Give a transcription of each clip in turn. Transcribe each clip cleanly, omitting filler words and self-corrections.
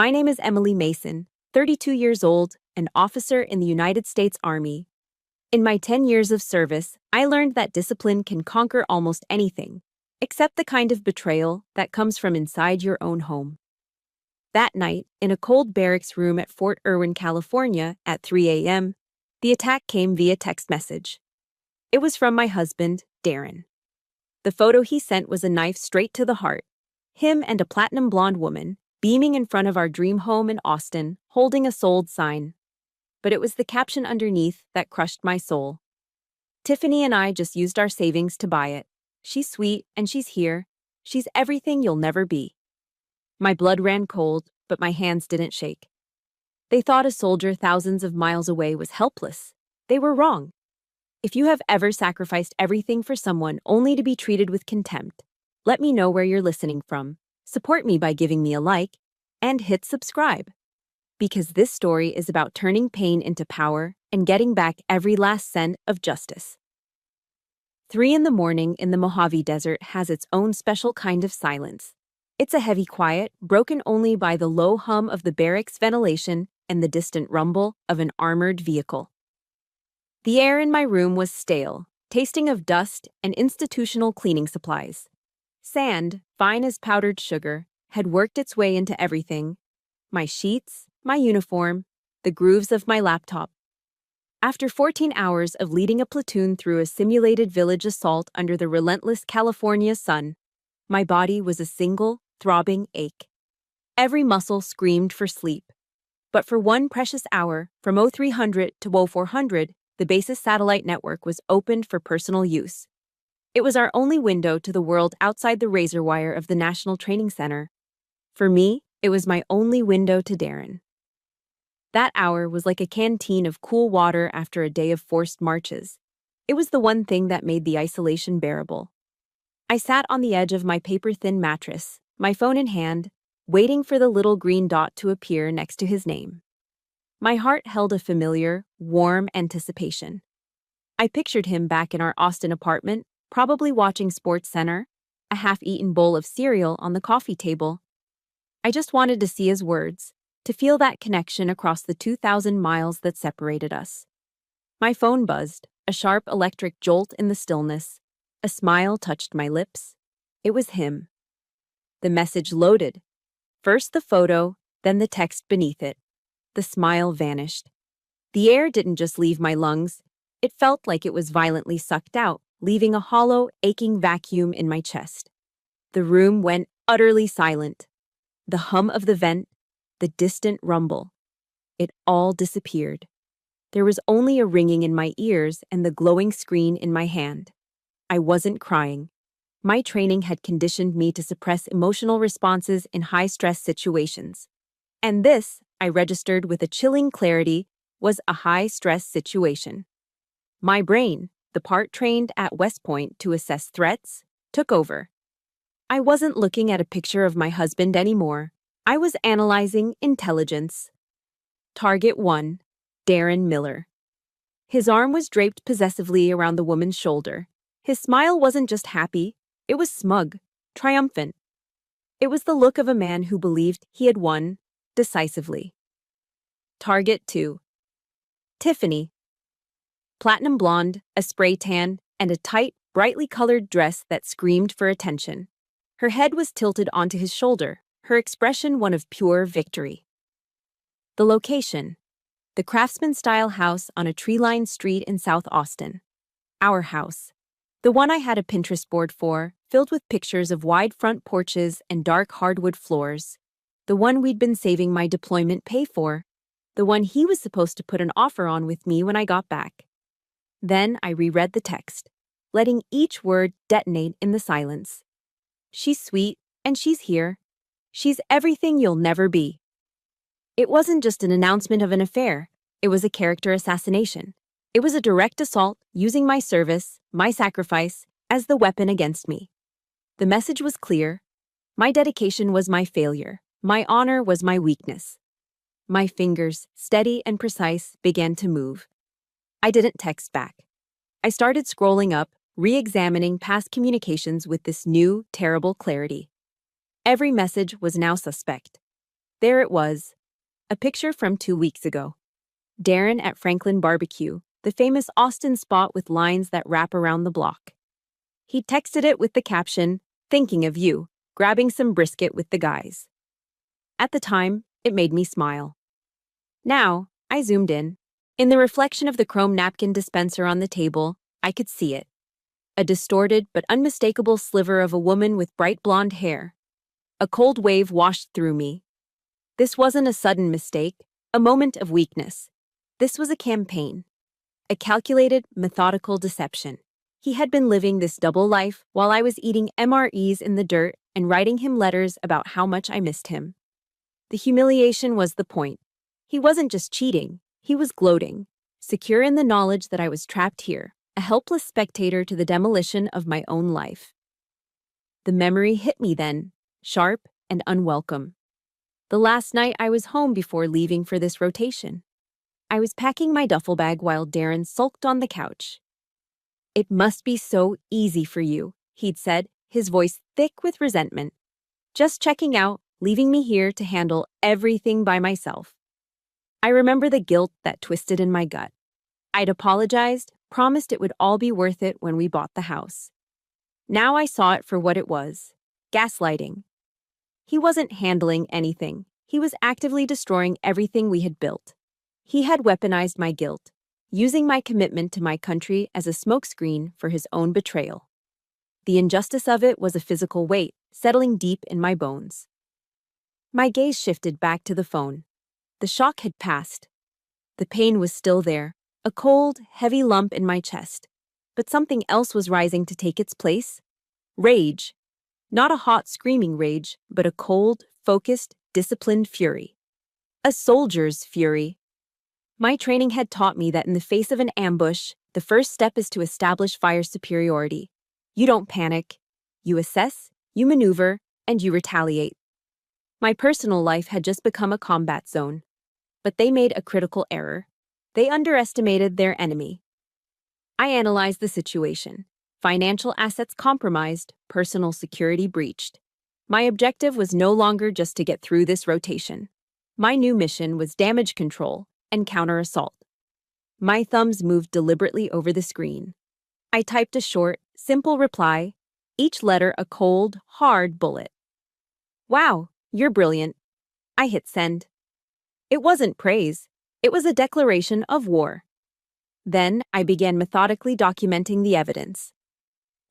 My name is Emily Mason, 32 years old, an officer in the United States Army. In my 10 years of service, I learned that discipline can conquer almost anything, except the kind of betrayal that comes from inside your own home. That night, in a cold barracks room at Fort Irwin, California, at 3 a.m., the attack came via text message. It was from my husband, Darren. The photo he sent was a knife straight to the heart. Him and a platinum blonde woman, beaming in front of our dream home in Austin, holding a sold sign. But it was the caption underneath that crushed my soul. Tiffany and I just used our savings to buy it. She's sweet and she's here. She's everything you'll never be. My blood ran cold, but my hands didn't shake. They thought a soldier thousands of miles away was helpless. They were wrong. If you have ever sacrificed everything for someone only to be treated with contempt, let me know where you're listening from. Support me by giving me a like and hit subscribe. Because this story is about turning pain into power and getting back every last cent of justice. 3 in the morning in the Mojave Desert has its own special kind of silence. It's a heavy quiet, broken only by the low hum of the barracks ventilation and the distant rumble of an armored vehicle. The air in my room was stale, tasting of dust and institutional cleaning supplies. Sand, fine as powdered sugar, had worked its way into everything: my sheets, my uniform, the grooves of my laptop. After 14 hours of leading a platoon through a simulated village assault under the relentless California sun, my body was a single, throbbing ache. Every muscle screamed for sleep. But for one precious hour, from 0300 to 0400, the base's satellite network was opened for personal use. It was our only window to the world outside the razor wire of the National Training Center. For me, it was my only window to Darren. That hour was like a canteen of cool water after a day of forced marches. It was the one thing that made the isolation bearable. I sat on the edge of my paper-thin mattress, my phone in hand, waiting for the little green dot to appear next to his name. My heart held a familiar, warm anticipation. I pictured him back in our Austin apartment, probably watching SportsCenter, a half-eaten bowl of cereal on the coffee table. I just wanted to see his words, to feel that connection across the 2,000 miles that separated us. My phone buzzed, a sharp electric jolt in the stillness. A smile touched my lips. It was him. The message loaded. First the photo, then the text beneath it. The smile vanished. The air didn't just leave my lungs. It felt like it was violently sucked out, leaving a hollow, aching vacuum in my chest. The room went utterly silent. The hum of the vent, the distant rumble. It all disappeared. There was only a ringing in my ears and the glowing screen in my hand. I wasn't crying. My training had conditioned me to suppress emotional responses in high-stress situations. And this, I registered with a chilling clarity, was a high-stress situation. My brain, the part trained at West Point to assess threats, took over. I wasn't looking at a picture of my husband anymore. I was analyzing intelligence. Target 1, Darren Miller. His arm was draped possessively around the woman's shoulder. His smile wasn't just happy, it was smug, triumphant. It was the look of a man who believed he had won, decisively. Target 2. Tiffany. Platinum blonde, a spray tan, and a tight, brightly colored dress that screamed for attention. Her head was tilted onto his shoulder, her expression one of pure victory. The location. The craftsman-style house on a tree-lined street in South Austin. Our house. The one I had a Pinterest board for, filled with pictures of wide front porches and dark hardwood floors. The one we'd been saving my deployment pay for. The one he was supposed to put an offer on with me when I got back. Then I reread the text, letting each word detonate in the silence. She's sweet, and she's here. She's everything you'll never be. It wasn't just an announcement of an affair. It was a character assassination. It was a direct assault using my service, my sacrifice, as the weapon against me. The message was clear. My dedication was my failure. My honor was my weakness. My fingers, steady and precise, began to move. I didn't text back. I started scrolling up, re-examining past communications with this new, terrible clarity. Every message was now suspect. There it was, a picture from 2 weeks ago. Darren at Franklin Barbecue, the famous Austin spot with lines that wrap around the block. He texted it with the caption, "Thinking of you, grabbing some brisket with the guys." At the time, it made me smile. Now, I zoomed in. In the reflection of the chrome napkin dispenser on the table, I could see it. A distorted but unmistakable sliver of a woman with bright blonde hair. A cold wave washed through me. This wasn't a sudden mistake, a moment of weakness. This was a campaign. A calculated, methodical deception. He had been living this double life while I was eating MREs in the dirt and writing him letters about how much I missed him. The humiliation was the point. He wasn't just cheating, he was gloating, secure in the knowledge that I was trapped here, a helpless spectator to the demolition of my own life. The memory hit me then, sharp and unwelcome. The last night I was home before leaving for this rotation. I was packing my duffel bag while Darren sulked on the couch. "It must be so easy for you," he'd said, his voice thick with resentment. "Just checking out, leaving me here to handle everything by myself." I remember the guilt that twisted in my gut. I'd apologized, promised it would all be worth it when we bought the house. Now I saw it for what it was: gaslighting. He wasn't handling anything. He was actively destroying everything we had built. He had weaponized my guilt, using my commitment to my country as a smokescreen for his own betrayal. The injustice of it was a physical weight, settling deep in my bones. My gaze shifted back to the phone. The shock had passed. The pain was still there, a cold, heavy lump in my chest. But something else was rising to take its place. Rage. Not a hot, screaming rage, but a cold, focused, disciplined fury. A soldier's fury. My training had taught me that in the face of an ambush, the first step is to establish fire superiority. You don't panic. You assess, you maneuver, and you retaliate. My personal life had just become a combat zone. But they made a critical error. They underestimated their enemy. I analyzed the situation. Financial assets compromised, personal security breached. My objective was no longer just to get through this rotation. My new mission was damage control and counter-assault. My thumbs moved deliberately over the screen. I typed a short, simple reply, each letter a cold, hard bullet. "Wow, you're brilliant." I hit send. It wasn't praise. It was a declaration of war. Then I began methodically documenting the evidence.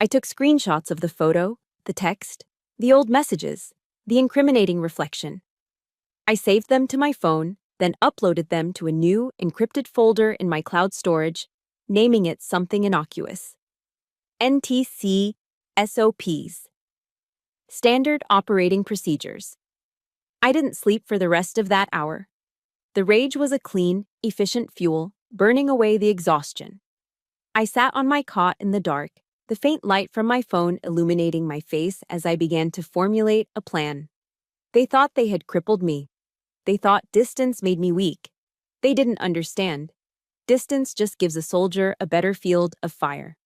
I took screenshots of the photo, the text, the old messages, the incriminating reflection. I saved them to my phone, then uploaded them to a new, encrypted folder in my cloud storage, naming it something innocuous. NTC SOPs. Standard Operating Procedures. I didn't sleep for the rest of that hour. The rage was a clean, efficient fuel, burning away the exhaustion. I sat on my cot in the dark, the faint light from my phone illuminating my face as I began to formulate a plan. They thought they had crippled me. They thought distance made me weak. They didn't understand. Distance just gives a soldier a better field of fire.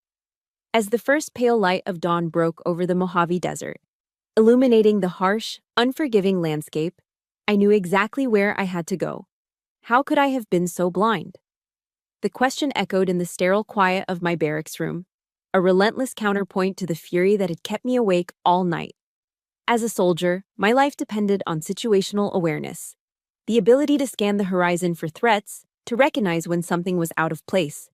As the first pale light of dawn broke over the Mojave Desert, illuminating the harsh, unforgiving landscape, I knew exactly where I had to go. How could I have been so blind? The question echoed in the sterile quiet of my barracks room, a relentless counterpoint to the fury that had kept me awake all night. As a soldier, my life depended on situational awareness, the ability to scan the horizon for threats, to recognize when something was out of place.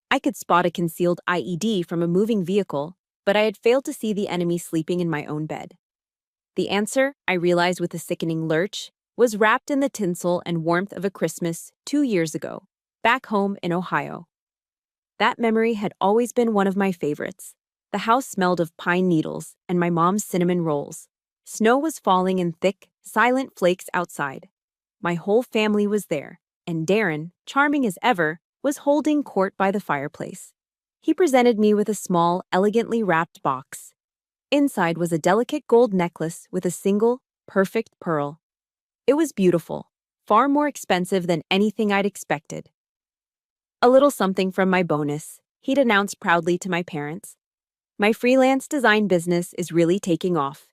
I could spot a concealed IED from a moving vehicle, but I had failed to see the enemy sleeping in my own bed. The answer, I realized with a sickening lurch, was wrapped in the tinsel and warmth of a Christmas 2 years ago, back home in Ohio. That memory had always been one of my favorites. The house smelled of pine needles and my mom's cinnamon rolls. Snow was falling in thick, silent flakes outside. My whole family was there, and Darren, charming as ever, was holding court by the fireplace. He presented me with a small, elegantly wrapped box. Inside was a delicate gold necklace with a single, perfect pearl. It was beautiful, far more expensive than anything I'd expected. "A little something from my bonus," he'd announced proudly to my parents. "My freelance design business is really taking off."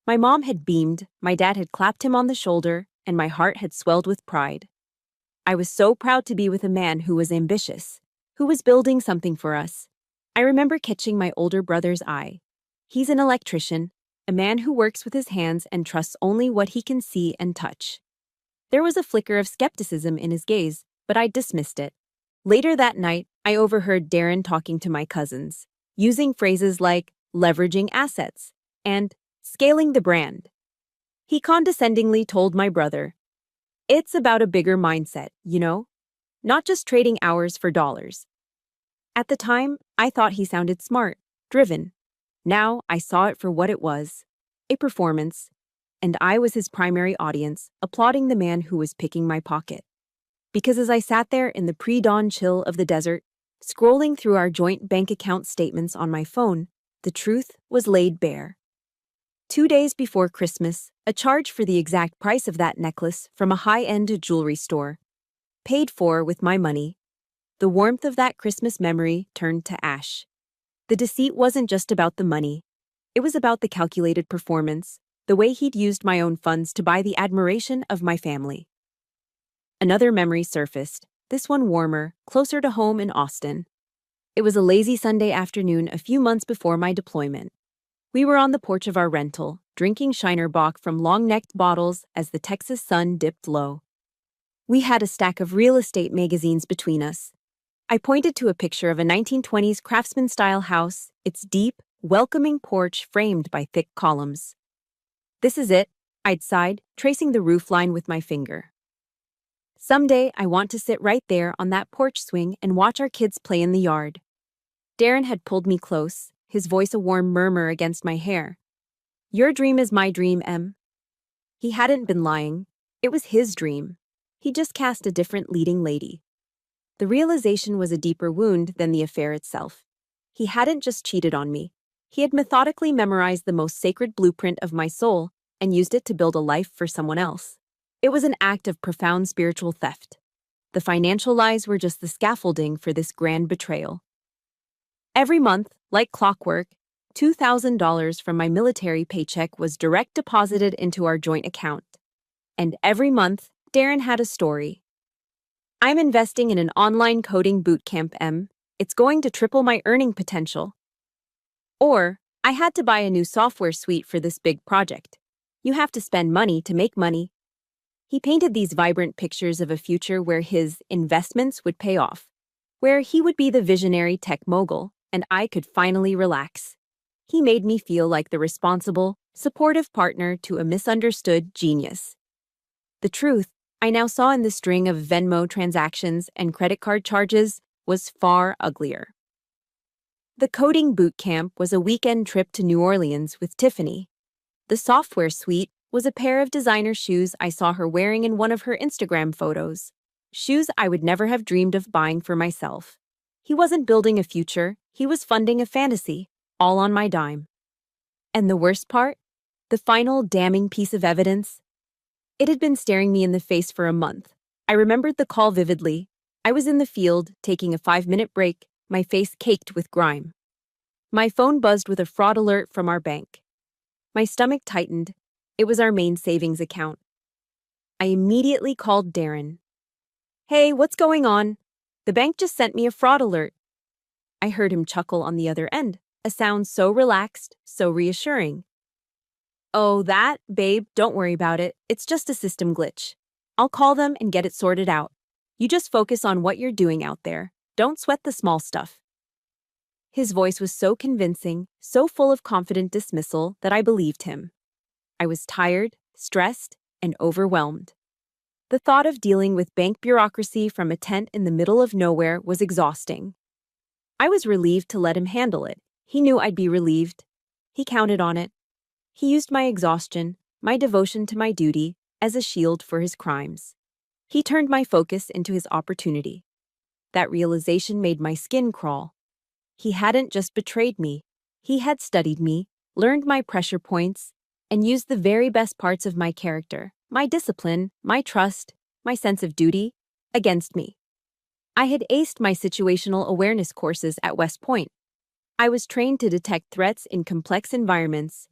My mom had beamed, my dad had clapped him on the shoulder, and my heart had swelled with pride. I was so proud to be with a man who was ambitious, who was building something for us. I remember catching my older brother's eye. He's an electrician, a man who works with his hands and trusts only what he can see and touch. There was a flicker of skepticism in his gaze, but I dismissed it. Later that night, I overheard Darren talking to my cousins, using phrases like leveraging assets and scaling the brand. He condescendingly told my brother, "It's about a bigger mindset, you know? Not just trading hours for dollars." At the time, I thought he sounded smart, driven. Now I saw it for what it was, a performance, and I was his primary audience, applauding the man who was picking my pocket. Because as I sat there in the pre-dawn chill of the desert, scrolling through our joint bank account statements on my phone, the truth was laid bare. 2 days before Christmas, a charge for the exact price of that necklace from a high-end jewelry store. Paid for with my money. The warmth of that Christmas memory turned to ash. The deceit wasn't just about the money. It was about the calculated performance, the way he'd used my own funds to buy the admiration of my family. Another memory surfaced, this one warmer, closer to home in Austin. It was a lazy Sunday afternoon a few months before my deployment. We were on the porch of our rental, drinking Shiner Bock from long-necked bottles as the Texas sun dipped low. We had a stack of real estate magazines between us. I pointed to a picture of a 1920s craftsman-style house, its deep, welcoming porch framed by thick columns. "This is it," I'd sighed, tracing the roofline with my finger. "Someday I want to sit right there on that porch swing and watch our kids play in the yard." Darren had pulled me close, his voice a warm murmur against my hair. "Your dream is my dream, Em." He hadn't been lying. It was his dream. He just cast a different leading lady. The realization was a deeper wound than the affair itself. He hadn't just cheated on me. He had methodically memorized the most sacred blueprint of my soul and used it to build a life for someone else. It was an act of profound spiritual theft. The financial lies were just the scaffolding for this grand betrayal. Every month, like clockwork, $2,000 from my military paycheck was direct deposited into our joint account. And every month, Darren had a story. "I'm investing in an online coding bootcamp, Em. It's going to triple my earning potential." Or, "I had to buy a new software suite for this big project. You have to spend money to make money." He painted these vibrant pictures of a future where his investments would pay off, where he would be the visionary tech mogul, and I could finally relax. He made me feel like the responsible, supportive partner to a misunderstood genius. The truth, I now saw in the string of Venmo transactions and credit card charges, was far uglier. The coding boot camp was a weekend trip to New Orleans with Tiffany. The software suite was a pair of designer shoes I saw her wearing in one of her Instagram photos. Shoes I would never have dreamed of buying for myself. He wasn't building a future, he was funding a fantasy, all on my dime. And the worst part? The final damning piece of evidence? It had been staring me in the face for a month. I remembered the call vividly. I was in the field, taking a 5-minute break, my face caked with grime. My phone buzzed with a fraud alert from our bank. My stomach tightened. It was our main savings account. I immediately called Darren. "Hey, what's going on? The bank just sent me a fraud alert." I heard him chuckle on the other end, a sound so relaxed, so reassuring. "Oh, that, babe, don't worry about it. It's just a system glitch. I'll call them and get it sorted out. You just focus on what you're doing out there. Don't sweat the small stuff." His voice was so convincing, so full of confident dismissal that I believed him. I was tired, stressed, and overwhelmed. The thought of dealing with bank bureaucracy from a tent in the middle of nowhere was exhausting. I was relieved to let him handle it. He knew I'd be relieved. He counted on it. He used my exhaustion, my devotion to my duty, as a shield for his crimes. He turned my focus into his opportunity. That realization made my skin crawl. He hadn't just betrayed me. He had studied me, learned my pressure points, and used the very best parts of my character, my discipline, my trust, my sense of duty, against me. I had aced my situational awareness courses at West Point. I was trained to detect threats in complex environments,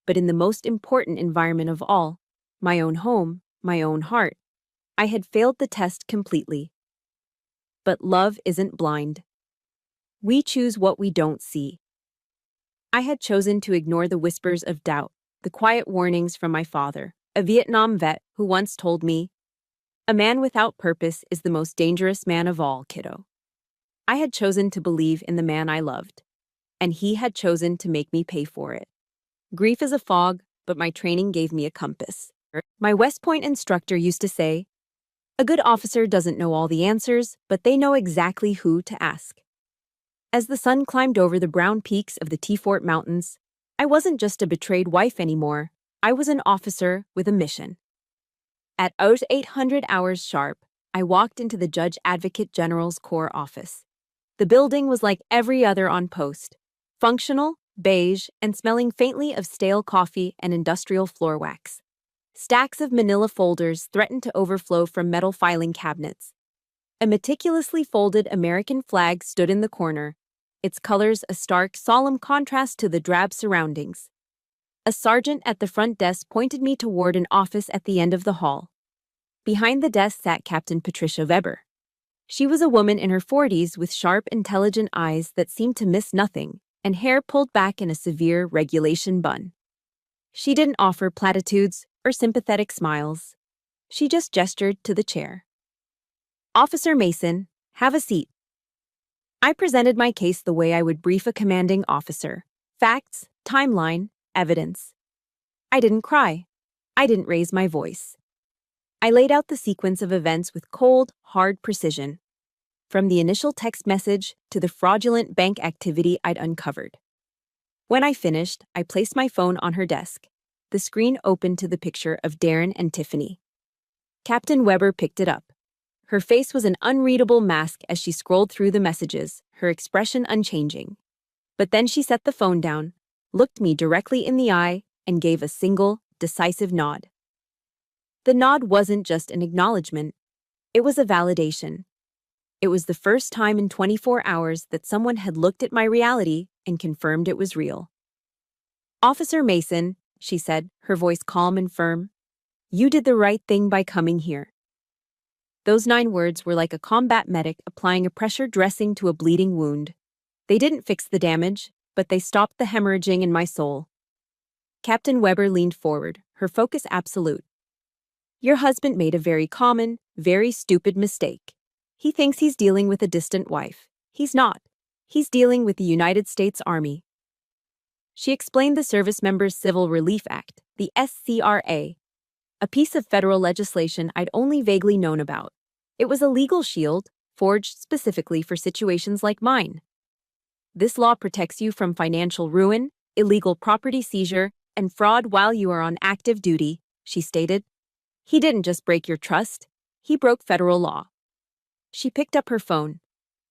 but in the most important environment of all, my own home, my own heart. I had failed the test completely. But love isn't blind. We choose what we don't see. I had chosen to ignore the whispers of doubt, the quiet warnings from my father, a Vietnam vet who once told me, "A man without purpose is the most dangerous man of all, kiddo." I had chosen to believe in the man I loved, and he had chosen to make me pay for it. Grief is a fog, but my training gave me a compass. My West Point instructor used to say, "A good officer doesn't know all the answers, but they know exactly who to ask." As the sun climbed over the brown peaks of the T-Fort Mountains, I wasn't just a betrayed wife anymore. I was an officer with a mission. At 800 hours sharp, I walked into the Judge Advocate General's Corps office. The building was like every other on post, functional, beige, and smelling faintly of stale coffee and industrial floor wax. Stacks of manila folders threatened to overflow from metal filing cabinets. A meticulously folded American flag stood in the corner, its colors a stark, solemn contrast to the drab surroundings. A sergeant at the front desk pointed me toward an office at the end of the hall. Behind the desk sat Captain Patricia Weber. She was a woman in her 40s with sharp, intelligent eyes that seemed to miss nothing, and hair pulled back in a severe regulation bun. She didn't offer platitudes or sympathetic smiles. She just gestured to the chair. "Officer Mason, have a seat." I presented my case the way I would brief a commanding officer. Facts, timeline, evidence. I didn't cry. I didn't raise my voice. I laid out the sequence of events with cold, hard precision, from the initial text message to the fraudulent bank activity I'd uncovered. When I finished, I placed my phone on her desk. The screen opened to the picture of Darren and Tiffany. Captain Weber picked it up. Her face was an unreadable mask as she scrolled through the messages, her expression unchanging. But then she set the phone down, looked me directly in the eye, and gave a single, decisive nod. The nod wasn't just an acknowledgement. It was a validation. It was the first time in 24 hours that someone had looked at my reality and confirmed it was real. "Officer Mason," she said, her voice calm and firm, "you did the right thing by coming here." Those 9 words were like a combat medic applying a pressure dressing to a bleeding wound. They didn't fix the damage, but they stopped the hemorrhaging in my soul. Captain Weber leaned forward, her focus absolute. "Your husband made a very common, very stupid mistake. He thinks he's dealing with a distant wife. He's not. He's dealing with the United States Army." She explained the Service Members Civil Relief Act, the SCRA, a piece of federal legislation I'd only vaguely known about. It was a legal shield, forged specifically for situations like mine. "This law protects you from financial ruin, illegal property seizure, and fraud while you are on active duty," she stated. "He didn't just break your trust, he broke federal law." She picked up her phone.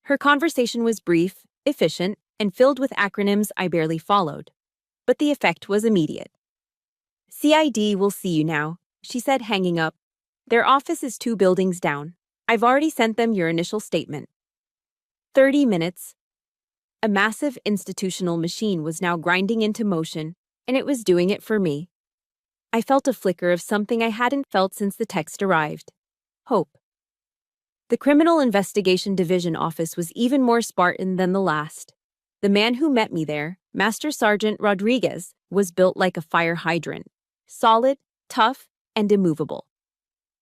Her conversation was brief, efficient, and filled with acronyms I barely followed. But the effect was immediate. "CID will see you now," she said, hanging up. "Their office is 2 buildings down. I've already sent them your initial statement." 30 minutes. A massive institutional machine was now grinding into motion, and it was doing it for me. I felt a flicker of something I hadn't felt since the text arrived. Hope. The Criminal Investigation Division office was even more Spartan than the last. The man who met me there, Master Sergeant Rodriguez, was built like a fire hydrant, solid, tough, and immovable.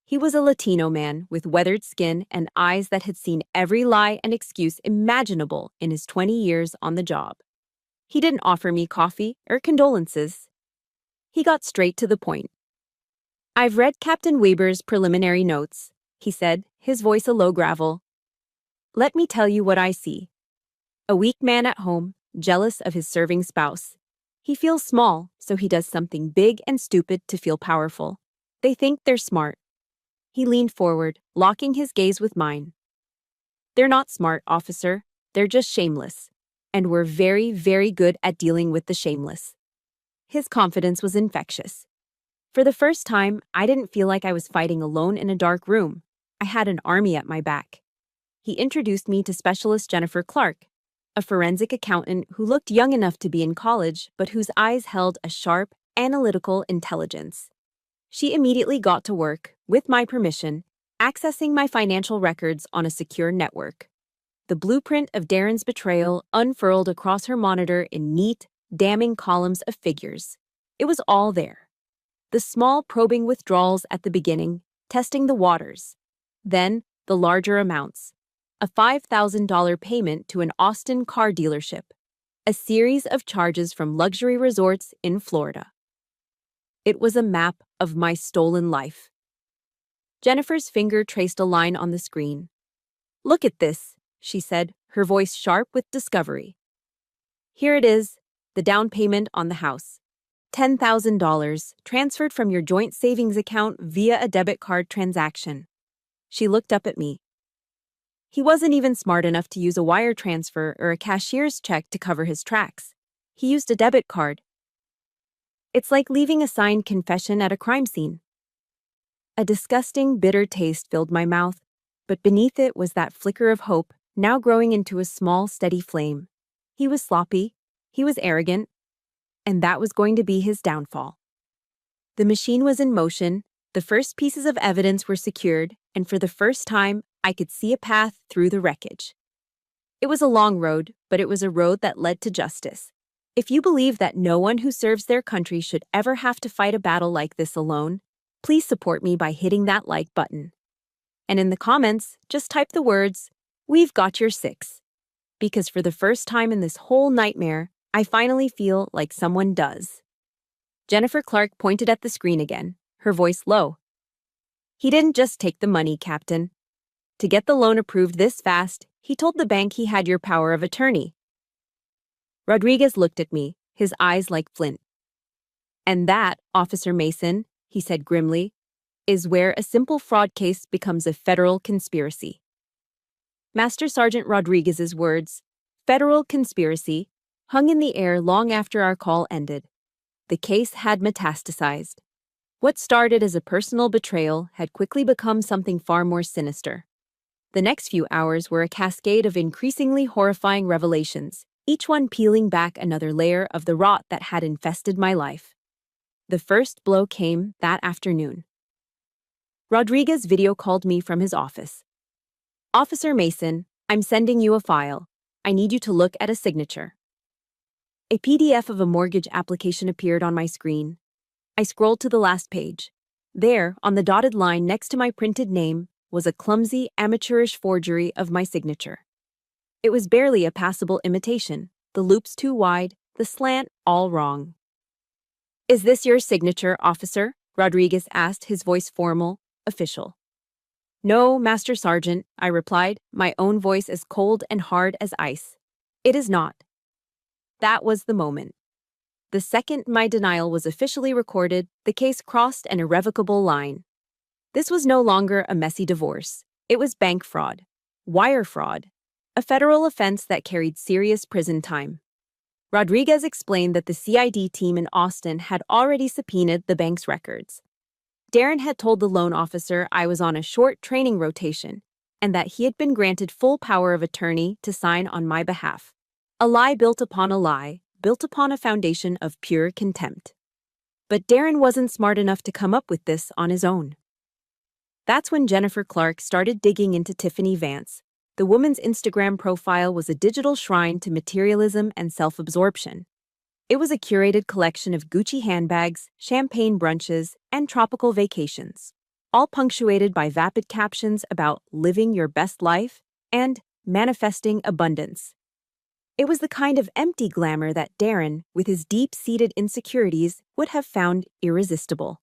He was a Latino man with weathered skin and eyes that had seen every lie and excuse imaginable in his 20 years on the job. He didn't offer me coffee or condolences. He got straight to the point. "I've read Captain Weber's preliminary notes," he said, his voice a low gravel. "Let me tell you what I see. A weak man at home, jealous of his serving spouse. He feels small, so he does something big and stupid to feel powerful. They think they're smart." He leaned forward, locking his gaze with mine. "They're not smart, officer. They're just shameless. And we're very, very good at dealing with the shameless." His confidence was infectious. For the first time, I didn't feel like I was fighting alone in a dark room. I had an army at my back. He introduced me to Specialist Jennifer Clark, a forensic accountant who looked young enough to be in college, but whose eyes held a sharp, analytical intelligence. She immediately got to work, with my permission, accessing my financial records on a secure network. The blueprint of Darren's betrayal unfurled across her monitor in neat, damning columns of figures. It was all there. The small probing withdrawals at the beginning, testing the waters. Then, the larger amounts. A $5,000 payment to an Austin car dealership. A series of charges from luxury resorts in Florida. It was a map of my stolen life. Jennifer's finger traced a line on the screen. "Look at this," she said, her voice sharp with discovery. "Here it is, the down payment on the house. $10,000 transferred from your joint savings account via a debit card transaction." She looked up at me. He wasn't even smart enough to use a wire transfer or a cashier's check to cover his tracks. He used a debit card. It's like leaving a signed confession at a crime scene. A disgusting, bitter taste filled my mouth, but beneath it was that flicker of hope, now growing into a small, steady flame. He was sloppy, he was arrogant, and that was going to be his downfall. The machine was in motion, the first pieces of evidence were secured, and for the first time, I could see a path through the wreckage. It was a long road, but it was a road that led to justice. If you believe that no one who serves their country should ever have to fight a battle like this alone, please support me by hitting that like button. And in the comments, just type the words, "We've got your six." Because for the first time in this whole nightmare, I finally feel like someone does. Jennifer Clark pointed at the screen again, her voice low. "He didn't just take the money, Captain. To get the loan approved this fast, he told the bank he had your power of attorney." Rodriguez looked at me, his eyes like flint. "And that, Officer Mason," he said grimly, "is where a simple fraud case becomes a federal conspiracy." Master Sergeant Rodriguez's words, "federal conspiracy," hung in the air long after our call ended. The case had metastasized. What started as a personal betrayal had quickly become something far more sinister. The next few hours were a cascade of increasingly horrifying revelations, each one peeling back another layer of the rot that had infested my life. The first blow came that afternoon. Rodriguez video called me from his office. "Officer Mason, I'm sending you a file. I need you to look at a signature." A PDF of a mortgage application appeared on my screen. I scrolled to the last page. There, on the dotted line next to my printed name, was a clumsy, amateurish forgery of my signature. It was barely a passable imitation, the loops too wide, the slant all wrong. "Is this your signature, officer?" Rodriguez asked, his voice formal, official. "No, Master Sergeant," I replied, my own voice as cold and hard as ice. "It is not." That was the moment. The second my denial was officially recorded, the case crossed an irrevocable line. This was no longer a messy divorce. It was bank fraud, wire fraud, a federal offense that carried serious prison time. Rodriguez explained that the CID team in Austin had already subpoenaed the bank's records. Darren had told the loan officer I was on a short training rotation and that he had been granted full power of attorney to sign on my behalf. A lie built upon a lie, built upon a foundation of pure contempt. But Darren wasn't smart enough to come up with this on his own. That's when Jennifer Clark started digging into Tiffany Vance. The woman's Instagram profile was a digital shrine to materialism and self-absorption. It was a curated collection of Gucci handbags, champagne brunches, and tropical vacations, all punctuated by vapid captions about living your best life and manifesting abundance. It was the kind of empty glamour that Darren, with his deep-seated insecurities, would have found irresistible.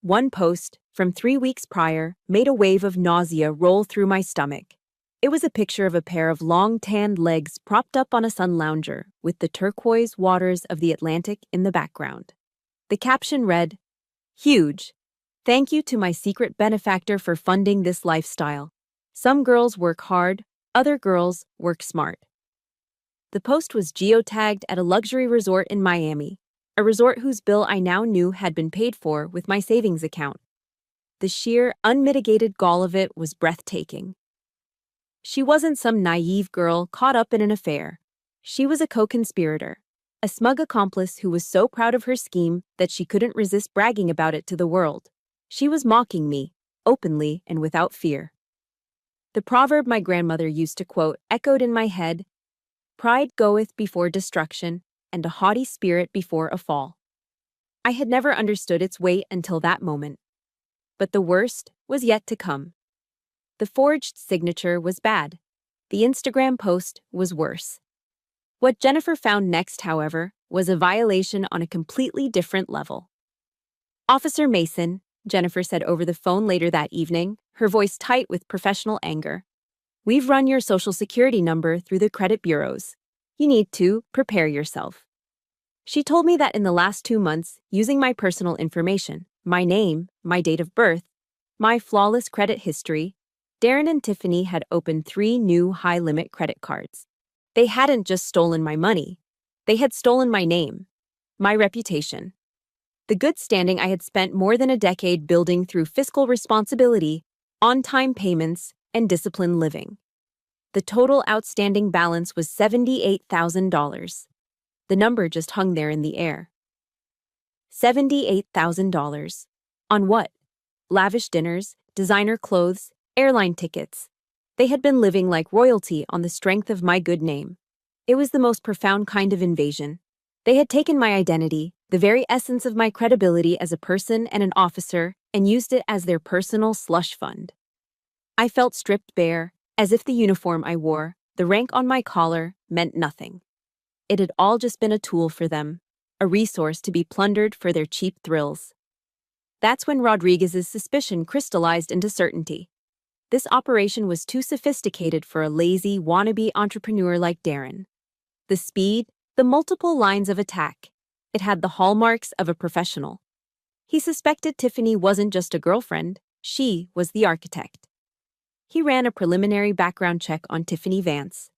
One post, from 3 weeks prior, made a wave of nausea roll through my stomach. It was a picture of a pair of long tanned legs propped up on a sun lounger, with the turquoise waters of the Atlantic in the background. The caption read, "Huge. Thank you to my secret benefactor for funding this lifestyle. Some girls work hard, other girls work smart." The post was geotagged at a luxury resort in Miami, a resort whose bill I now knew had been paid for with my savings account. The sheer, unmitigated gall of it was breathtaking. She wasn't some naive girl caught up in an affair. She was a co-conspirator, a a smug accomplice who was so proud of her scheme that she couldn't resist bragging about it to the world. She was mocking me, openly and without fear. The proverb my grandmother used to quote echoed in my head: "Pride goeth before destruction, and a haughty spirit before a fall." I had never understood its weight until that moment. But the worst was yet to come. The forged signature was bad. The Instagram post was worse. What Jennifer found next, however, was a violation on a completely different level. "Officer Mason," Jennifer said over the phone later that evening, her voice tight with professional anger, "we've run your social security number through the credit bureaus. You need to prepare yourself." She told me that in the last 2 months, using my personal information, my name, my date of birth, my flawless credit history, Darren and Tiffany had opened 3 new high-limit credit cards. They hadn't just stolen my money. They had stolen my name, my reputation, the good standing I had spent more than a decade building through fiscal responsibility, on-time payments, and disciplined living. The total outstanding balance was $78,000. The number just hung there in the air. $78,000. On what? Lavish dinners, designer clothes, airline tickets. They had been living like royalty on the strength of my good name. It was the most profound kind of invasion. They had taken my identity, the very essence of my credibility as a person and an officer, and used it as their personal slush fund. I felt stripped bare, as if the uniform I wore, the rank on my collar, meant nothing. It had all just been a tool for them, a resource to be plundered for their cheap thrills. That's when Rodriguez's suspicion crystallized into certainty. This operation was too sophisticated for a lazy, wannabe entrepreneur like Darren. The speed, the multiple lines of attack. It had the hallmarks of a professional. He suspected Tiffany wasn't just a girlfriend, she was the architect. He ran a preliminary background check on Tiffany Vance.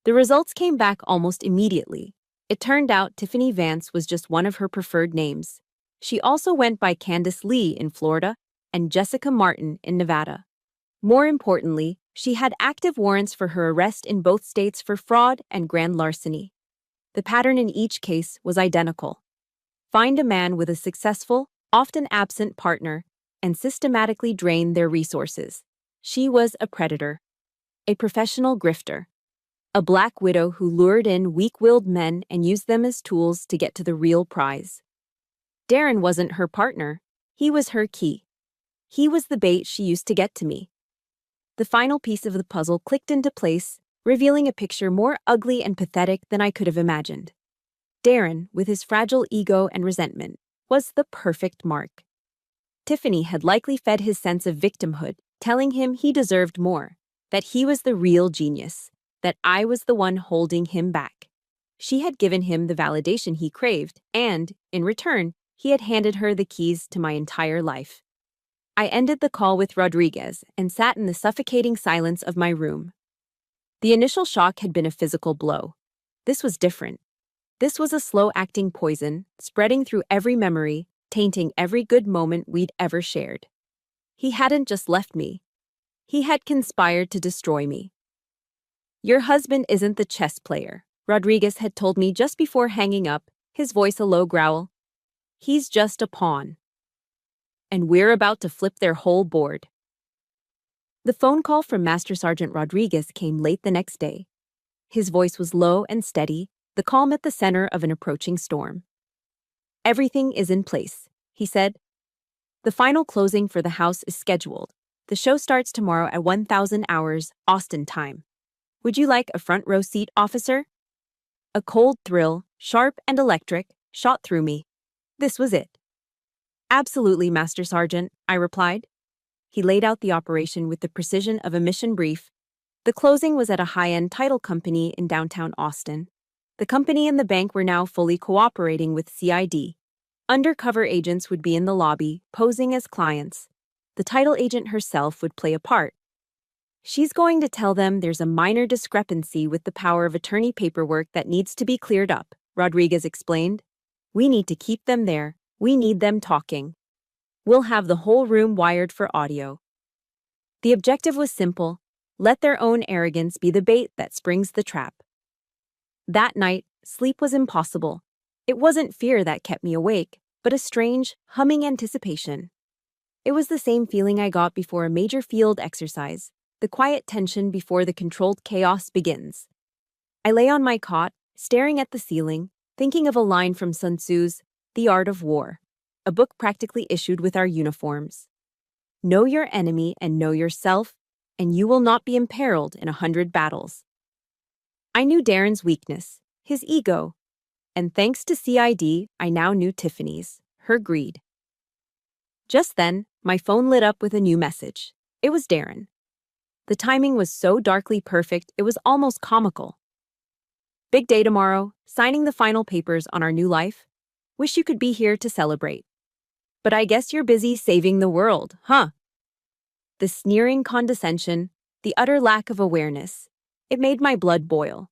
The results came back almost immediately. It turned out Tiffany Vance was just one of her preferred names. She also went by Candace Lee in Florida and Jessica Martin in Nevada. More importantly, she had active warrants for her arrest in both states for fraud and grand larceny. The pattern in each case was identical. Find a man with a successful, often absent partner, and systematically drain their resources. She was a predator, a professional grifter, a black widow who lured in weak-willed men and used them as tools to get to the real prize. Darren wasn't her partner, he was her key. He was the bait she used to get to me. The final piece of the puzzle clicked into place, revealing a picture more ugly and pathetic than I could have imagined. Darren, with his fragile ego and resentment, was the perfect mark. Tiffany had likely fed his sense of victimhood, telling him he deserved more, that he was the real genius, that I was the one holding him back. She had given him the validation he craved, and, in return, he had handed her the keys to my entire life. I ended the call with Rodriguez and sat in the suffocating silence of my room. The initial shock had been a physical blow. This was different. This was a slow-acting poison, spreading through every memory, tainting every good moment we'd ever shared. He hadn't just left me. He had conspired to destroy me. "Your husband isn't the chess player," Rodriguez had told me just before hanging up, his voice a low growl. "He's just a pawn. And we're about to flip their whole board." The phone call from Master Sergeant Rodriguez came late the next day. His voice was low and steady, the calm at the center of an approaching storm. "Everything is in place," he said. "The final closing for the house is scheduled. The show starts tomorrow at 1000 hours, Austin time. Would you like a front row seat, officer?" A cold thrill, sharp and electric, shot through me. This was it. "Absolutely, Master Sergeant," I replied. He laid out the operation with the precision of a mission brief. The closing was at a high-end title company in downtown Austin. The company and the bank were now fully cooperating with CID. Undercover agents would be in the lobby, posing as clients. The title agent herself would play a part. "She's going to tell them there's a minor discrepancy with the power of attorney paperwork that needs to be cleared up," Rodriguez explained. "We need to keep them there. We need them talking. We'll have the whole room wired for audio." The objective was simple: let their own arrogance be the bait that springs the trap. That night, sleep was impossible. It wasn't fear that kept me awake, but a strange, humming anticipation. It was the same feeling I got before a major field exercise, the quiet tension before the controlled chaos begins. I lay on my cot, staring at the ceiling, thinking of a line from Sun Tzu's The Art of War, a book practically issued with our uniforms. Know your enemy and know yourself, and you will not be imperiled in 100 battles. I knew Darren's weakness, his ego, and thanks to CID, I now knew Tiffany's, her greed. Just then, my phone lit up with a new message. It was Darren. The timing was so darkly perfect, it was almost comical. Big day tomorrow, signing the final papers on our new life. Wish you could be here to celebrate. But I guess you're busy saving the world, huh? The sneering condescension, the utter lack of awareness, it made my blood boil.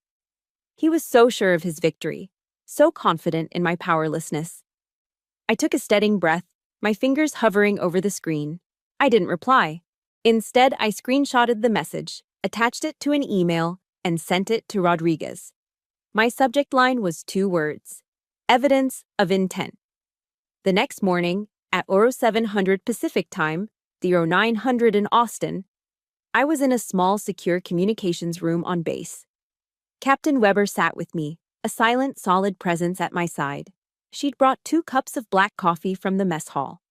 He was so sure of his victory, so confident in my powerlessness. I took a steadying breath, my fingers hovering over the screen. I didn't reply. Instead, I screenshotted the message, attached it to an email, and sent it to Rodriguez. My subject line was 2 words: evidence of intent. The next morning, at 0700 Pacific Time, 0900 in Austin, I was in a small, secure communications room on base. Captain Weber sat with me, a silent, solid presence at my side. She'd brought 2 cups of black coffee from the mess hall.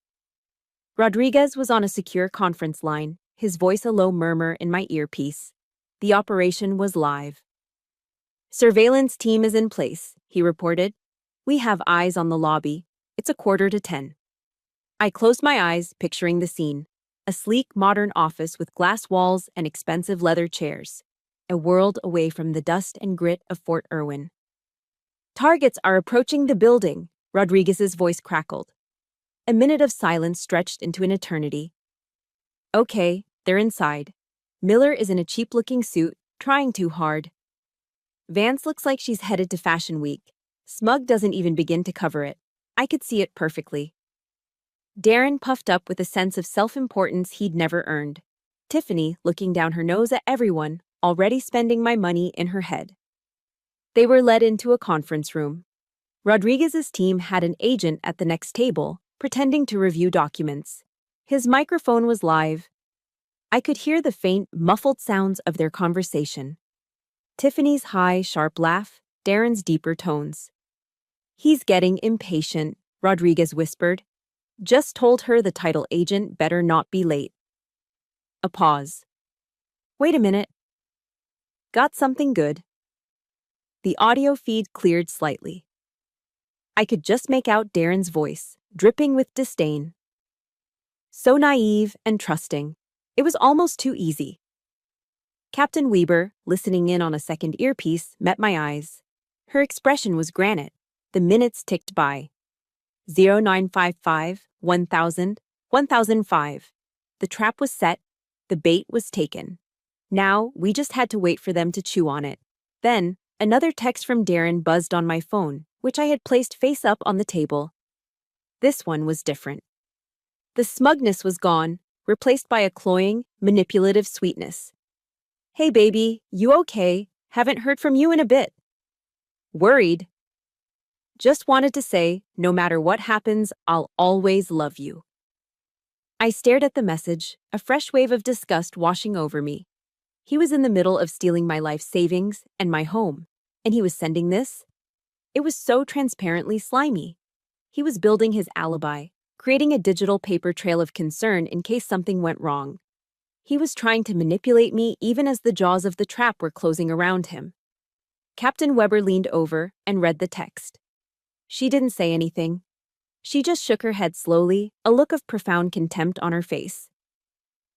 Rodriguez was on a secure conference line, his voice a low murmur in my earpiece. The operation was live. Surveillance team is in place, he reported. We have eyes on the lobby. It's 9:45. I closed my eyes, picturing the scene. A sleek, modern office with glass walls and expensive leather chairs. A world away from the dust and grit of Fort Irwin. Targets are approaching the building, Rodriguez's voice crackled. A minute of silence stretched into an eternity. Okay, they're inside. Miller is in a cheap-looking suit, trying too hard. Vance looks like she's headed to Fashion Week. Smug doesn't even begin to cover it. I could see it perfectly. Darren puffed up with a sense of self-importance he'd never earned. Tiffany looking down her nose at everyone, already spending my money in her head. They were led into a conference room. Rodriguez's team had an agent at the next table, pretending to review documents. His microphone was live. I could hear the faint, muffled sounds of their conversation. Tiffany's high, sharp laugh, Darren's deeper tones. He's getting impatient, Rodriguez whispered. Just told her the title agent better not be late. A pause. Wait a minute. Got something good. The audio feed cleared slightly. I could just make out Darren's voice, dripping with disdain. So naive and trusting. It was almost too easy. Captain Weber, listening in on a second earpiece, met my eyes. Her expression was granite. The minutes ticked by. 0955, 1000, 1005. The trap was set. The bait was taken. Now, we just had to wait for them to chew on it. Then, another text from Darren buzzed on my phone, which I had placed face up on the table. This one was different. The smugness was gone, replaced by a cloying, manipulative sweetness. Hey baby, you okay? Haven't heard from you in a bit. Worried. Just wanted to say, no matter what happens, I'll always love you. I stared at the message, a fresh wave of disgust washing over me. He was in the middle of stealing my life savings and my home, and he was sending this? It was so transparently slimy. He was building his alibi, creating a digital paper trail of concern in case something went wrong. He was trying to manipulate me even as the jaws of the trap were closing around him. Captain Weber leaned over and read the text. She didn't say anything. She just shook her head slowly, a look of profound contempt on her face.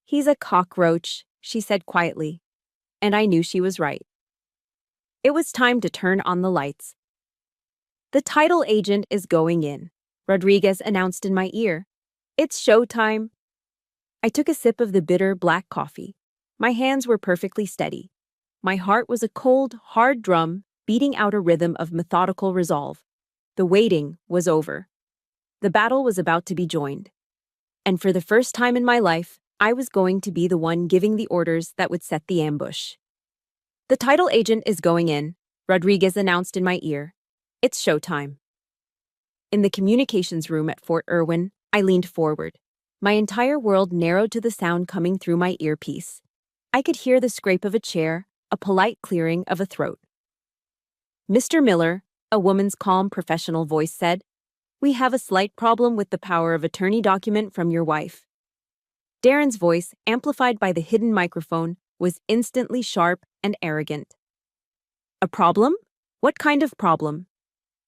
He's a cockroach, she said quietly. And I knew she was right. It was time to turn on the lights. The title agent is going in, Rodriguez announced in my ear. It's showtime. I took a sip of the bitter black coffee. My hands were perfectly steady. My heart was a cold, hard drum, beating out a rhythm of methodical resolve. The waiting was over. The battle was about to be joined. And for the first time in my life, I was going to be the one giving the orders that would set the ambush. The title agent is going in, Rodriguez announced in my ear. It's showtime. In the communications room at Fort Irwin, I leaned forward. My entire world narrowed to the sound coming through my earpiece. I could hear the scrape of a chair, a polite clearing of a throat. "Mr. Miller," a woman's calm professional voice said, "we have a slight problem with the power of attorney document from your wife." Darren's voice, amplified by the hidden microphone, was instantly sharp and arrogant. "A problem? What kind of problem?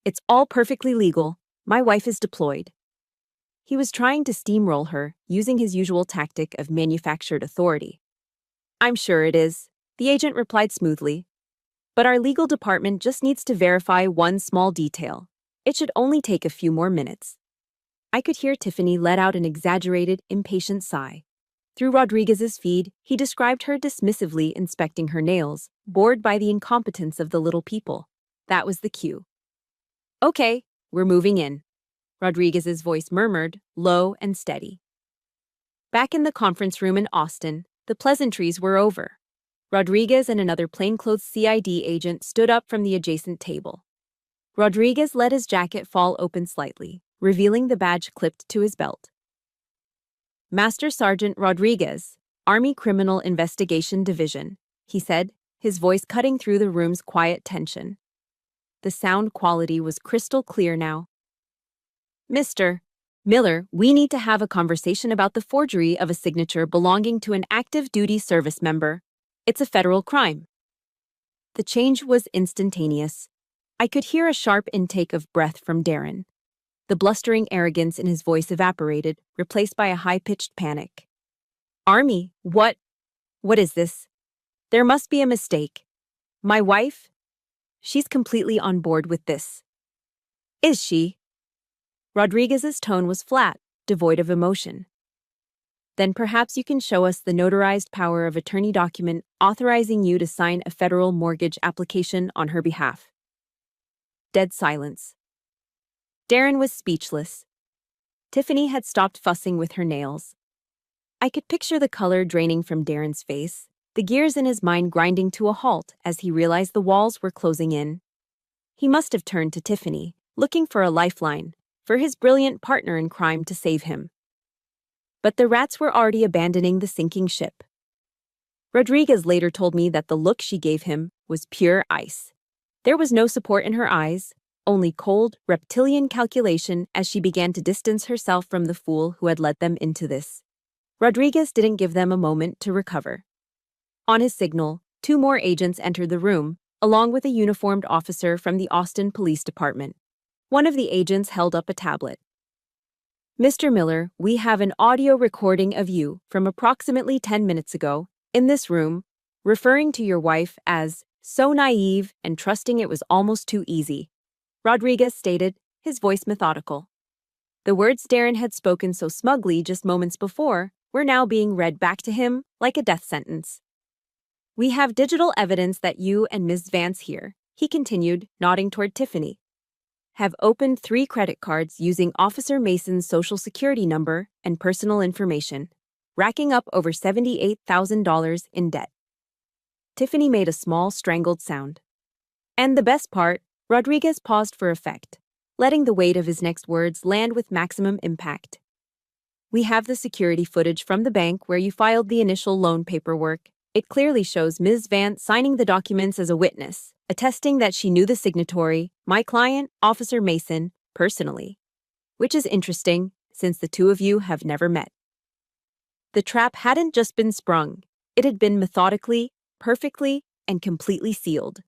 It's all perfectly legal. My wife is deployed." He was trying to steamroll her, using his usual tactic of manufactured authority. "I'm sure it is," the agent replied smoothly. "But our legal department just needs to verify one small detail. It should only take a few more minutes." I could hear Tiffany let out an exaggerated, impatient sigh. Through Rodriguez's feed, he described her dismissively inspecting her nails, bored by the incompetence of the little people. That was the cue. "Okay, we're moving in," Rodriguez's voice murmured, low and steady. Back in the conference room in Austin, the pleasantries were over. Rodriguez and another plainclothes CID agent stood up from the adjacent table. Rodriguez let his jacket fall open slightly, revealing the badge clipped to his belt. "Master Sergeant Rodriguez, Army Criminal Investigation Division," he said, his voice cutting through the room's quiet tension. The sound quality was crystal clear now. "Mr. Miller, we need to have a conversation about the forgery of a signature belonging to an active duty service member. It's a federal crime." The change was instantaneous. I could hear a sharp intake of breath from Darren. The blustering arrogance in his voice evaporated, replaced by a high-pitched panic. "Army, what is this? There must be a mistake. My wife? She's completely on board with this." "Is she?" Rodriguez's tone was flat, devoid of emotion. "Then perhaps you can show us the notarized power of attorney document authorizing you to sign a federal mortgage application on her behalf." Dead silence. Darren was speechless. Tiffany had stopped fussing with her nails. I could picture the color draining from Darren's face, the gears in his mind grinding to a halt as he realized the walls were closing in. He must have turned to Tiffany, looking for a lifeline, for his brilliant partner in crime to save him. But the rats were already abandoning the sinking ship. Rodriguez later told me that the look she gave him was pure ice. There was no support in her eyes, only cold, reptilian calculation as she began to distance herself from the fool who had led them into this. Rodriguez didn't give them a moment to recover. On his signal, 2 more agents entered the room, along with a uniformed officer from the Austin Police Department. One of the agents held up a tablet. "Mr. Miller, we have an audio recording of you from approximately 10 minutes ago, in this room, referring to your wife as so naive and trusting it was almost too easy," Rodriguez stated, his voice methodical. The words Darren had spoken so smugly just moments before were now being read back to him like a death sentence. "We have digital evidence that you and Ms. Vance here," he continued, nodding toward Tiffany, "have opened 3 credit cards using Officer Mason's social security number and personal information, racking up over $78,000 in debt." Tiffany made a small, strangled sound. And the best part, Rodriguez paused for effect, letting the weight of his next words land with maximum impact. "We have the security footage from the bank where you filed the initial loan paperwork. It clearly shows Ms. Vance signing the documents as a witness, attesting that she knew the signatory, my client, Officer Mason, personally. Which is interesting, since the 2 of you have never met." The trap hadn't just been sprung, it had been methodically, perfectly, and completely sealed.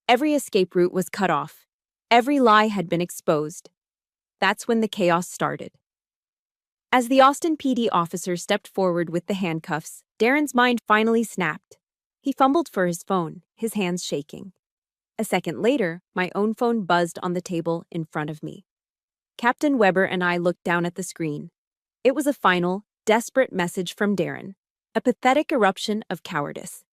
Every escape route was cut off. Every lie had been exposed. That's when the chaos started. As the Austin PD officer stepped forward with the handcuffs, Darren's mind finally snapped. He fumbled for his phone, his hands shaking. A second later, my own phone buzzed on the table in front of me. Captain Weber and I looked down at the screen. It was a final, desperate message from Darren, a pathetic eruption of cowardice.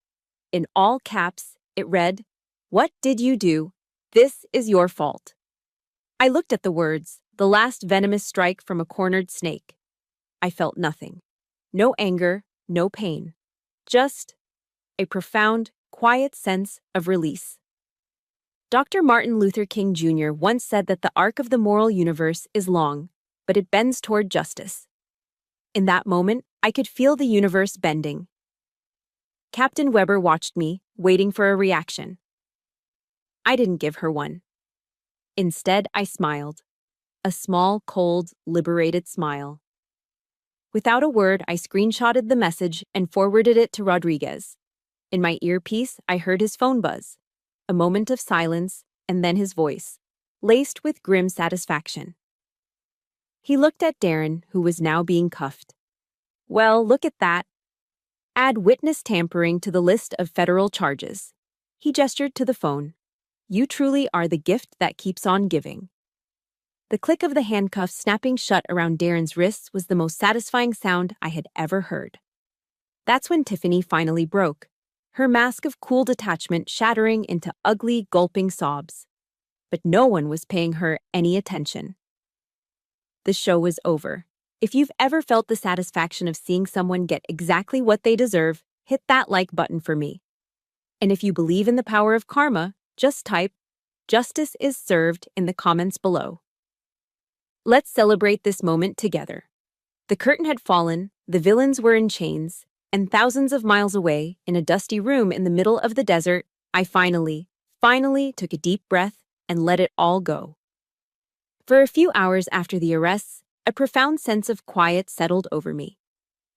In all caps, it read, "What did you do? This is your fault." I looked at the words, the last venomous strike from a cornered snake. I felt nothing. No anger, no pain. Just a profound, quiet sense of release. Dr. Martin Luther King Jr. once said that the arc of the moral universe is long, but it bends toward justice. In that moment, I could feel the universe bending. Captain Weber watched me, waiting for a reaction. I didn't give her one. Instead, I smiled. A small, cold, liberated smile. Without a word, I screenshotted the message and forwarded it to Rodriguez. In my earpiece, I heard his phone buzz. A moment of silence, and then his voice, laced with grim satisfaction. He looked at Darren, who was now being cuffed. Well, look at that. Add witness tampering to the list of federal charges. He gestured to the phone. You truly are the gift that keeps on giving. The click of the handcuffs snapping shut around Darren's wrists was the most satisfying sound I had ever heard. That's when Tiffany finally broke, her mask of cool detachment shattering into ugly, gulping sobs. But no one was paying her any attention. The show was over. If you've ever felt the satisfaction of seeing someone get exactly what they deserve, hit that like button for me. And if you believe in the power of karma, just type, "Justice is served" in the comments below. Let's celebrate this moment together. The curtain had fallen, the villains were in chains, and thousands of miles away, in a dusty room in the middle of the desert, I finally took a deep breath and let it all go. For a few hours after the arrests, a profound sense of quiet settled over me.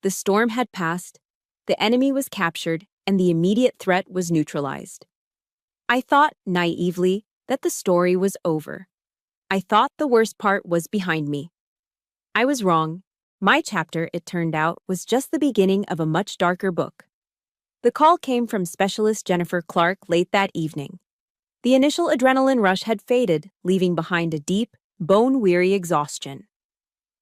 The storm had passed, the enemy was captured, and the immediate threat was neutralized. I thought, naively, that the story was over. I thought the worst part was behind me. I was wrong. My chapter, it turned out, was just the beginning of a much darker book. The call came from specialist Jennifer Clark late that evening. The initial adrenaline rush had faded, leaving behind a deep, bone-weary exhaustion.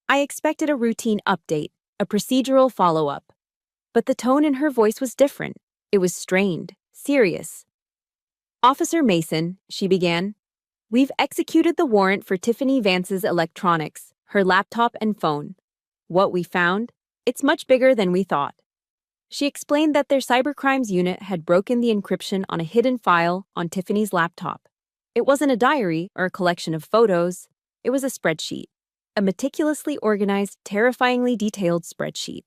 I expected a routine update, a procedural follow-up. But the tone in her voice was different. It was strained, serious. "Officer Mason," she began, "we've executed the warrant for Tiffany Vance's electronics, her laptop and phone. What we found? It's much bigger than we thought." She explained that their cybercrimes unit had broken the encryption on a hidden file on Tiffany's laptop. It wasn't a diary or a collection of photos. It was a spreadsheet. A meticulously organized, terrifyingly detailed spreadsheet.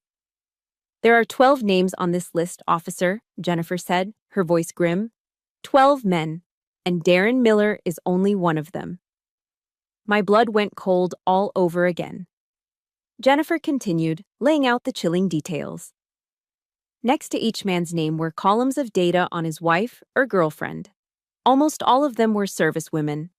"There are 12 names on this list, officer," Jennifer said, her voice grim. 12 men, and Darren Miller is only one of them. My blood went cold all over again. Jennifer continued, laying out the chilling details. Next to each man's name were columns of data on his wife or girlfriend. Almost all of them were servicewomen.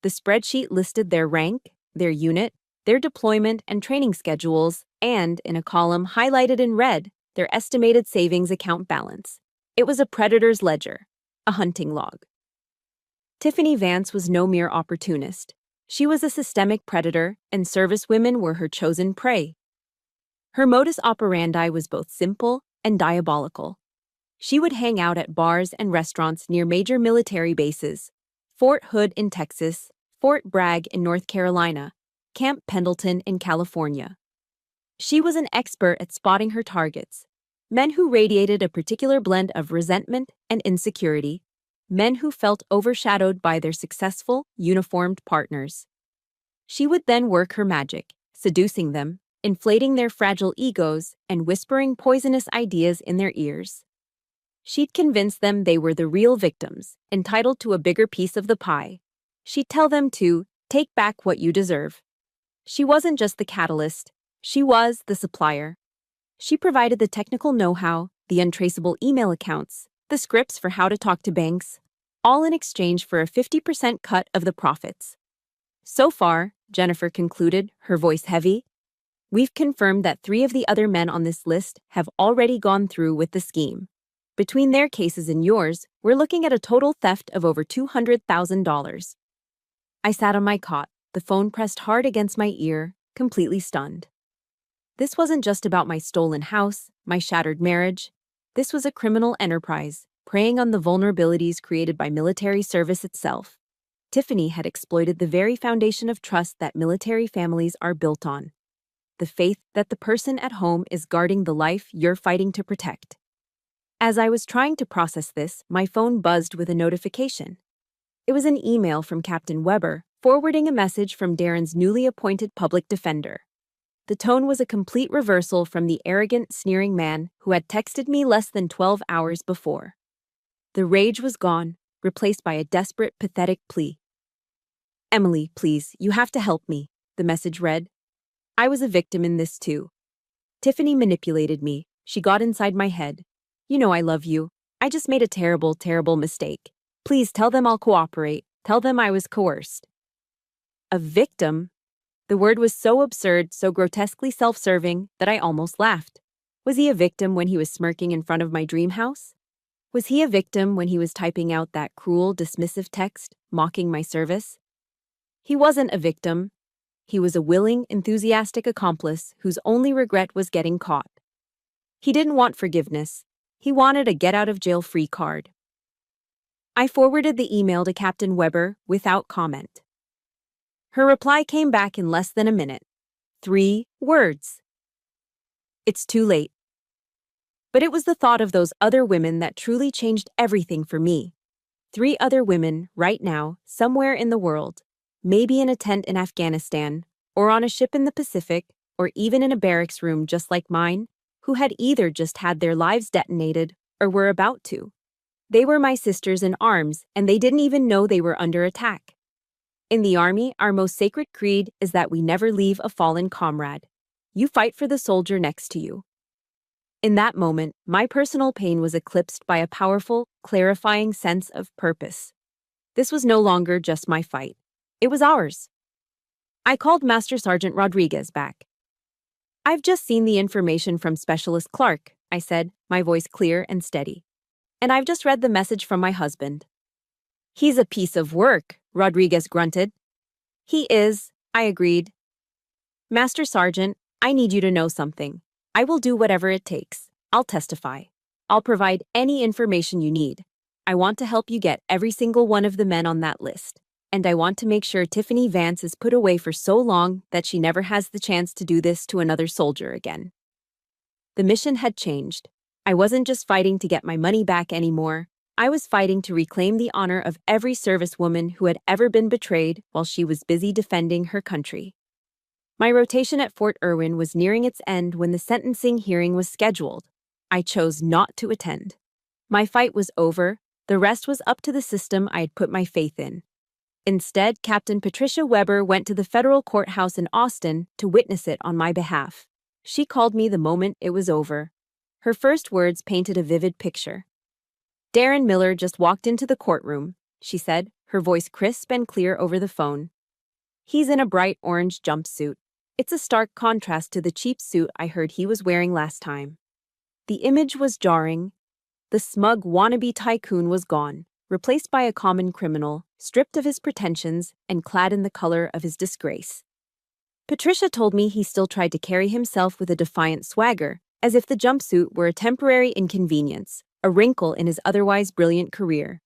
The spreadsheet listed their rank, their unit, their deployment and training schedules, and, in a column highlighted in red, their estimated savings account balance. It was a predator's ledger, a hunting log. Tiffany Vance was no mere opportunist. She was a systemic predator, and servicewomen were her chosen prey. Her modus operandi was both simple and diabolical. She would hang out at bars and restaurants near major military bases: Fort Hood in Texas, Fort Bragg in North Carolina, Camp Pendleton in California. She was an expert at spotting her targets, men who radiated a particular blend of resentment and insecurity, men who felt overshadowed by their successful, uniformed partners. She would then work her magic, seducing them, inflating their fragile egos, and whispering poisonous ideas in their ears. She'd convince them they were the real victims, entitled to a bigger piece of the pie. She'd tell them to take back what you deserve. She wasn't just the catalyst, she was the supplier. She provided the technical know-how, the untraceable email accounts, the scripts for how to talk to banks, all in exchange for a 50% cut of the profits. So far, Jennifer concluded, her voice heavy, we've confirmed that 3 of the other men on this list have already gone through with the scheme. Between their cases and yours, we're looking at a total theft of over $200,000. I sat on my cot, the phone pressed hard against my ear, completely stunned. This wasn't just about my stolen house, my shattered marriage. This was a criminal enterprise, preying on the vulnerabilities created by military service itself. Tiffany had exploited the very foundation of trust that military families are built on. The faith that the person at home is guarding the life you're fighting to protect. As I was trying to process this, my phone buzzed with a notification. It was an email from Captain Weber, forwarding a message from Darren's newly appointed public defender. The tone was a complete reversal from the arrogant, sneering man who had texted me less than 12 hours before. The rage was gone, replaced by a desperate, pathetic plea. "Emily, please, you have to help me," the message read. "I was a victim in this too. Tiffany manipulated me. She got inside my head. You know I love you. I just made a terrible, terrible mistake. Please tell them I'll cooperate. Tell them I was coerced." A victim? The word was so absurd, so grotesquely self-serving, that I almost laughed. Was he a victim when he was smirking in front of my dream house? Was he a victim when he was typing out that cruel, dismissive text, mocking my service? He wasn't a victim. He was a willing, enthusiastic accomplice whose only regret was getting caught. He didn't want forgiveness. He wanted a get-out-of-jail-free card. I forwarded the email to Captain Weber without comment. Her reply came back in less than a minute. 3 words. "It's too late." But it was the thought of those other women that truly changed everything for me. 3 other women, right now, somewhere in the world, maybe in a tent in Afghanistan, or on a ship in the Pacific, or even in a barracks room just like mine, who had either just had their lives detonated or were about to. They were my sisters in arms, and they didn't even know they were under attack. In the Army, our most sacred creed is that we never leave a fallen comrade. You fight for the soldier next to you. In that moment, my personal pain was eclipsed by a powerful, clarifying sense of purpose. This was no longer just my fight. It was ours. I called Master Sergeant Rodriguez back. "I've just seen the information from Specialist Clark," I said, my voice clear and steady. "And I've just read the message from my husband." "He's a piece of work," Rodriguez grunted. "He is," I agreed. "Master Sergeant, I need you to know something. I will do whatever it takes. I'll testify. I'll provide any information you need. I want to help you get every single one of the men on that list. And I want to make sure Tiffany Vance is put away for so long that she never has the chance to do this to another soldier again." The mission had changed. I wasn't just fighting to get my money back anymore. I was fighting to reclaim the honor of every servicewoman who had ever been betrayed while she was busy defending her country. My rotation at Fort Irwin was nearing its end when the sentencing hearing was scheduled. I chose not to attend. My fight was over. The rest was up to the system I had put my faith in. Instead, Captain Patricia Weber went to the federal courthouse in Austin to witness it on my behalf. She called me the moment it was over. Her first words painted a vivid picture. "Darren Miller just walked into the courtroom," she said, her voice crisp and clear over the phone. "He's in a bright orange jumpsuit. It's a stark contrast to the cheap suit I heard he was wearing last time." The image was jarring. The smug wannabe tycoon was gone, replaced by a common criminal, stripped of his pretensions and clad in the color of his disgrace. Patricia told me he still tried to carry himself with a defiant swagger, as if the jumpsuit were a temporary inconvenience, a wrinkle in his otherwise brilliant career.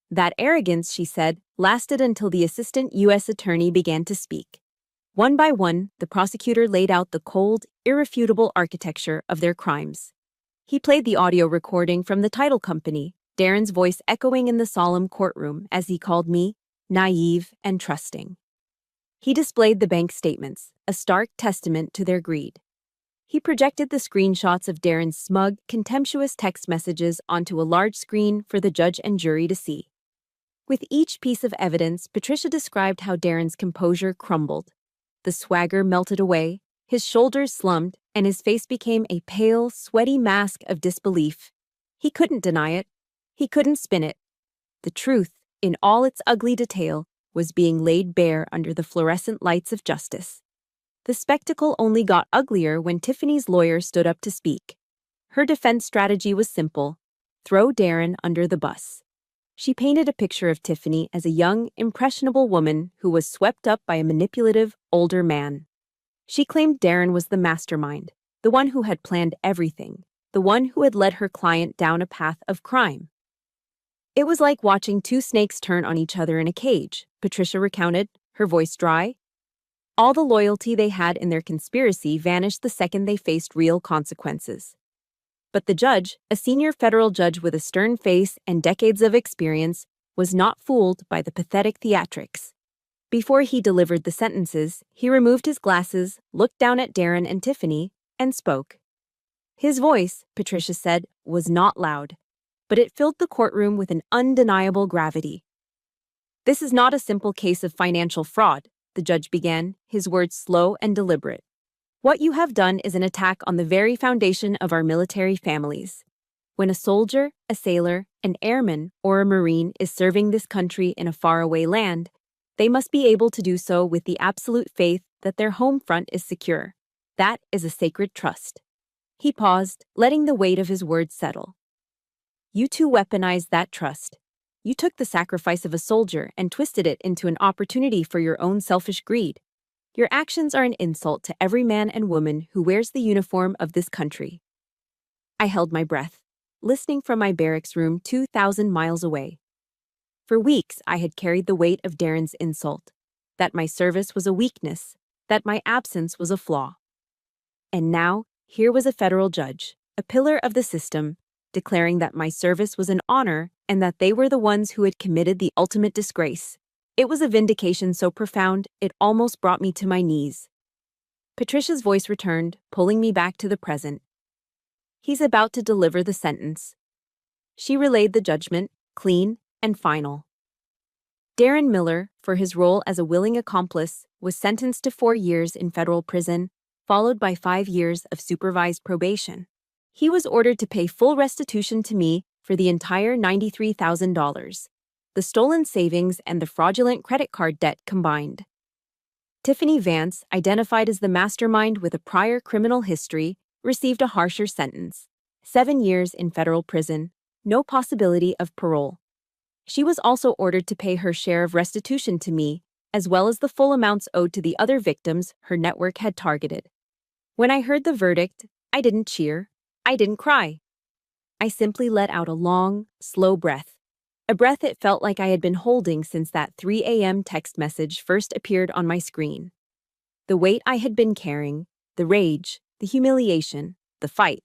That arrogance, she said, lasted until the assistant U.S. attorney began to speak. One by one, the prosecutor laid out the cold, irrefutable architecture of their crimes. He played the audio recording from the title company, Darren's voice echoing in the solemn courtroom as he called me naive and trusting. He displayed the bank statements, a stark testament to their greed. He projected the screenshots of Darren's smug, contemptuous text messages onto a large screen for the judge and jury to see. With each piece of evidence, Patricia described how Darren's composure crumbled. The swagger melted away, his shoulders slumped, and his face became a pale, sweaty mask of disbelief. He couldn't deny it. He couldn't spin it. The truth, in all its ugly detail, was being laid bare under the fluorescent lights of justice. The spectacle only got uglier when Tiffany's lawyer stood up to speak. Her defense strategy was simple: throw Darren under the bus. She painted a picture of Tiffany as a young, impressionable woman who was swept up by a manipulative, older man. She claimed Darren was the mastermind, the one who had planned everything, the one who had led her client down a path of crime. "It was like watching 2 snakes turn on each other in a cage," Patricia recounted, her voice dry. All the loyalty they had in their conspiracy vanished the second they faced real consequences. But the judge, a senior federal judge with a stern face and decades of experience, was not fooled by the pathetic theatrics. Before he delivered the sentences, he removed his glasses, looked down at Darren and Tiffany, and spoke. His voice, Patricia said, was not loud, but it filled the courtroom with an undeniable gravity. "This is not a simple case of financial fraud," the judge began, his words slow and deliberate. "What you have done is an attack on the very foundation of our military families. When a soldier, a sailor, an airman, or a marine is serving this country in a faraway land, they must be able to do so with the absolute faith that their home front is secure. That is a sacred trust." He paused, letting the weight of his words settle. "You two weaponized that trust. You took the sacrifice of a soldier and twisted it into an opportunity for your own selfish greed. Your actions are an insult to every man and woman who wears the uniform of this country." I held my breath, listening from my barracks room 2,000 miles away. For weeks, I had carried the weight of Darren's insult, that my service was a weakness, that my absence was a flaw. And now, here was a federal judge, a pillar of the system, declaring that my service was an honor and that they were the ones who had committed the ultimate disgrace. It was a vindication so profound, it almost brought me to my knees. Patricia's voice returned, pulling me back to the present. "He's about to deliver the sentence." She relayed the judgment, clean and final. Darren Miller, for his role as a willing accomplice, was sentenced to 4 years in federal prison, followed by 5 years of supervised probation. He was ordered to pay full restitution to me for the entire $93,000, the stolen savings and the fraudulent credit card debt combined. Tiffany Vance, identified as the mastermind with a prior criminal history, received a harsher sentence: 7 years in federal prison, no possibility of parole. She was also ordered to pay her share of restitution to me, as well as the full amounts owed to the other victims her network had targeted. When I heard the verdict, I didn't cheer. I didn't cry. I simply let out a long, slow breath, a breath it felt like I had been holding since that 3 a.m. text message first appeared on my screen. The weight I had been carrying, the rage, the humiliation, the fight,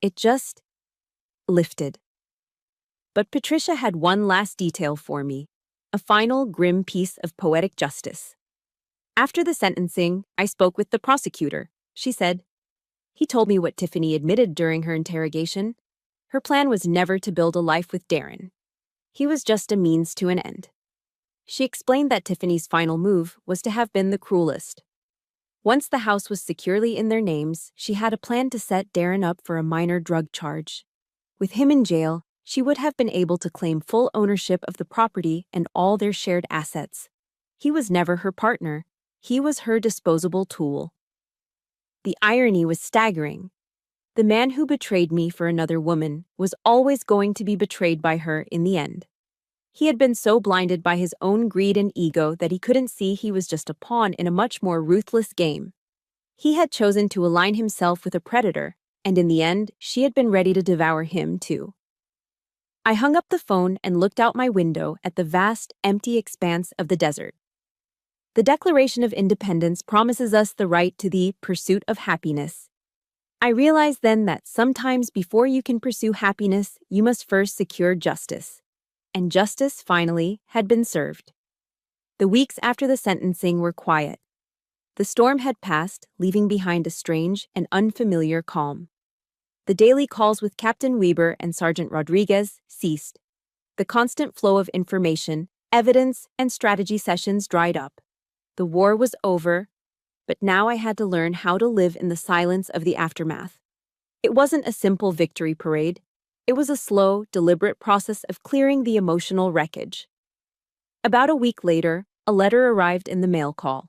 it just lifted. But Patricia had one last detail for me, a final grim piece of poetic justice. After the sentencing, I spoke with the prosecutor. She said, "He told me what Tiffany admitted during her interrogation. Her plan was never to build a life with Darren. He was just a means to an end." She explained that Tiffany's final move was to have been the cruelest. Once the house was securely in their names, she had a plan to set Darren up for a minor drug charge. With him in jail, she would have been able to claim full ownership of the property and all their shared assets. He was never her partner. He was her disposable tool. The irony was staggering. The man who betrayed me for another woman was always going to be betrayed by her in the end. He had been so blinded by his own greed and ego that he couldn't see he was just a pawn in a much more ruthless game. He had chosen to align himself with a predator, and in the end, she had been ready to devour him too. I hung up the phone and looked out my window at the vast, empty expanse of the desert. The Declaration of Independence promises us the right to the pursuit of happiness. I realized then that sometimes before you can pursue happiness, you must first secure justice. And justice, finally, had been served. The weeks after the sentencing were quiet. The storm had passed, leaving behind a strange and unfamiliar calm. The daily calls with Captain Weber and Sergeant Rodriguez ceased. The constant flow of information, evidence, and strategy sessions dried up. The war was over, but now I had to learn how to live in the silence of the aftermath. It wasn't a simple victory parade. It was a slow, deliberate process of clearing the emotional wreckage. About a week later, a letter arrived in the mail call.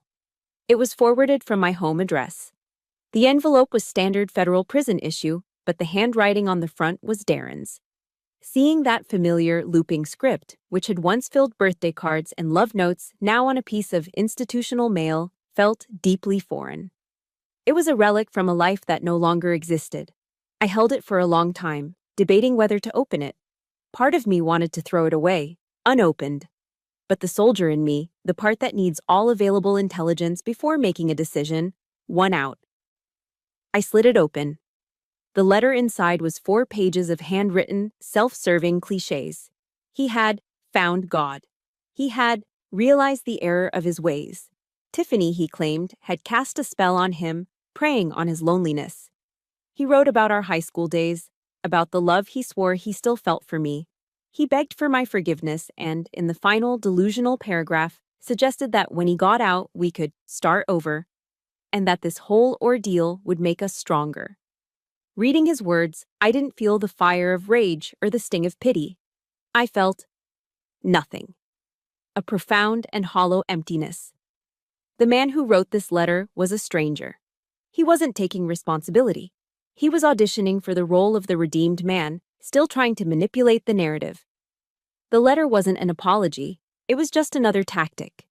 It was forwarded from my home address. The envelope was standard federal prison issue, but the handwriting on the front was Darren's. Seeing that familiar, looping script, which had once filled birthday cards and love notes, now on a piece of institutional mail, felt deeply foreign. It was a relic from a life that no longer existed. I held it for a long time, debating whether to open it. Part of me wanted to throw it away, unopened. But the soldier in me, the part that needs all available intelligence before making a decision, won out. I slid it open. The letter inside was 4 pages of handwritten, self-serving cliches. He had found God. He had realized the error of his ways. Tiffany, he claimed, had cast a spell on him, preying on his loneliness. He wrote about our high school days, about the love he swore he still felt for me. He begged for my forgiveness and, in the final delusional paragraph, suggested that when he got out, we could start over, and that this whole ordeal would make us stronger. Reading his words, I didn't feel the fire of rage or the sting of pity. I felt nothing. A profound and hollow emptiness. The man who wrote this letter was a stranger. He wasn't taking responsibility. He was auditioning for the role of the redeemed man, still trying to manipulate the narrative. The letter wasn't an apology, it was just another tactic.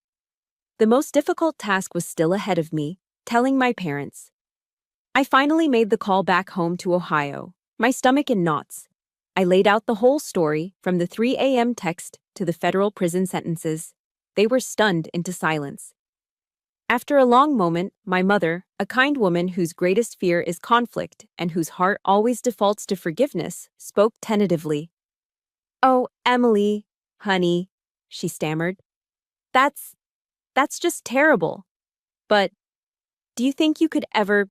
The most difficult task was still ahead of me, telling my parents. I finally made the call back home to Ohio, my stomach in knots. I laid out the whole story, from the 3 a.m. text to the federal prison sentences. They were stunned into silence. After a long moment, my mother, a kind woman whose greatest fear is conflict and whose heart always defaults to forgiveness, spoke tentatively. "Oh, Emily, honey," she stammered. That's just terrible. But do you think you could ever,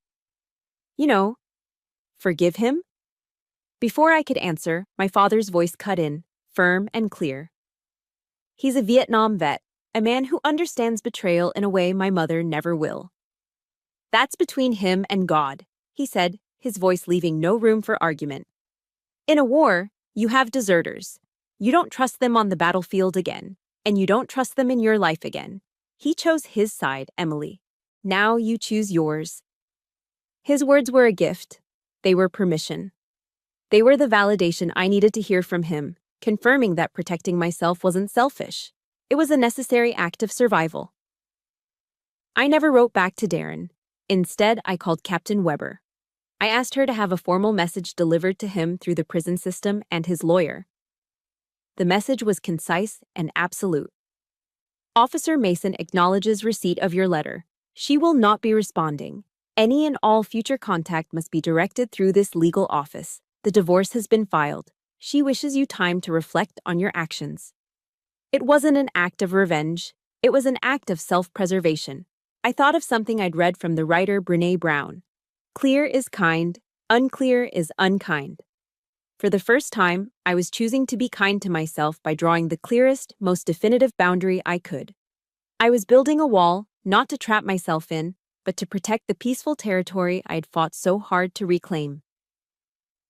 forgive him?" Before I could answer, my father's voice cut in, firm and clear. "He's a Vietnam vet, a man who understands betrayal in a way my mother never will. That's between him and God," he said, his voice leaving no room for argument. "In a war, you have deserters. You don't trust them on the battlefield again, and you don't trust them in your life again. He chose his side, Emily. Now you choose yours." His words were a gift. They were permission. They were the validation I needed to hear from him, confirming that protecting myself wasn't selfish. It was a necessary act of survival. I never wrote back to Darren. Instead, I called Captain Weber. I asked her to have a formal message delivered to him through the prison system and his lawyer. The message was concise and absolute. "Officer Mason acknowledges receipt of your letter. She will not be responding. Any and all future contact must be directed through this legal office. The divorce has been filed. She wishes you time to reflect on your actions." It wasn't an act of revenge. It was an act of self-preservation. I thought of something I'd read from the writer Brené Brown. Clear is kind, unclear is unkind. For the first time, I was choosing to be kind to myself by drawing the clearest, most definitive boundary I could. I was building a wall, not to trap myself in, but to protect the peaceful territory I'd fought so hard to reclaim.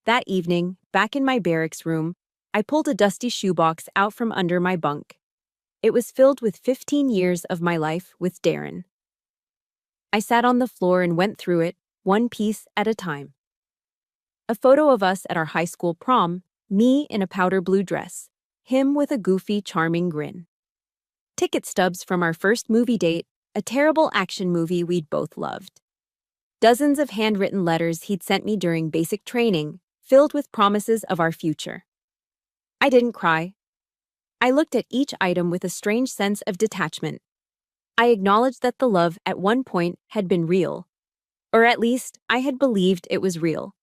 That evening, back in my barracks room, I pulled a dusty shoebox out from under my bunk. It was filled with 15 years of my life with Darren. I sat on the floor and went through it, one piece at a time. A photo of us at our high school prom, me in a powder blue dress, him with a goofy, charming grin. Ticket stubs from our first movie date, a terrible action movie we'd both loved. Dozens of handwritten letters he'd sent me during basic training, filled with promises of our future. I didn't cry. I looked at each item with a strange sense of detachment. I acknowledged that the love at one point had been real. Or at least, I had believed it was real.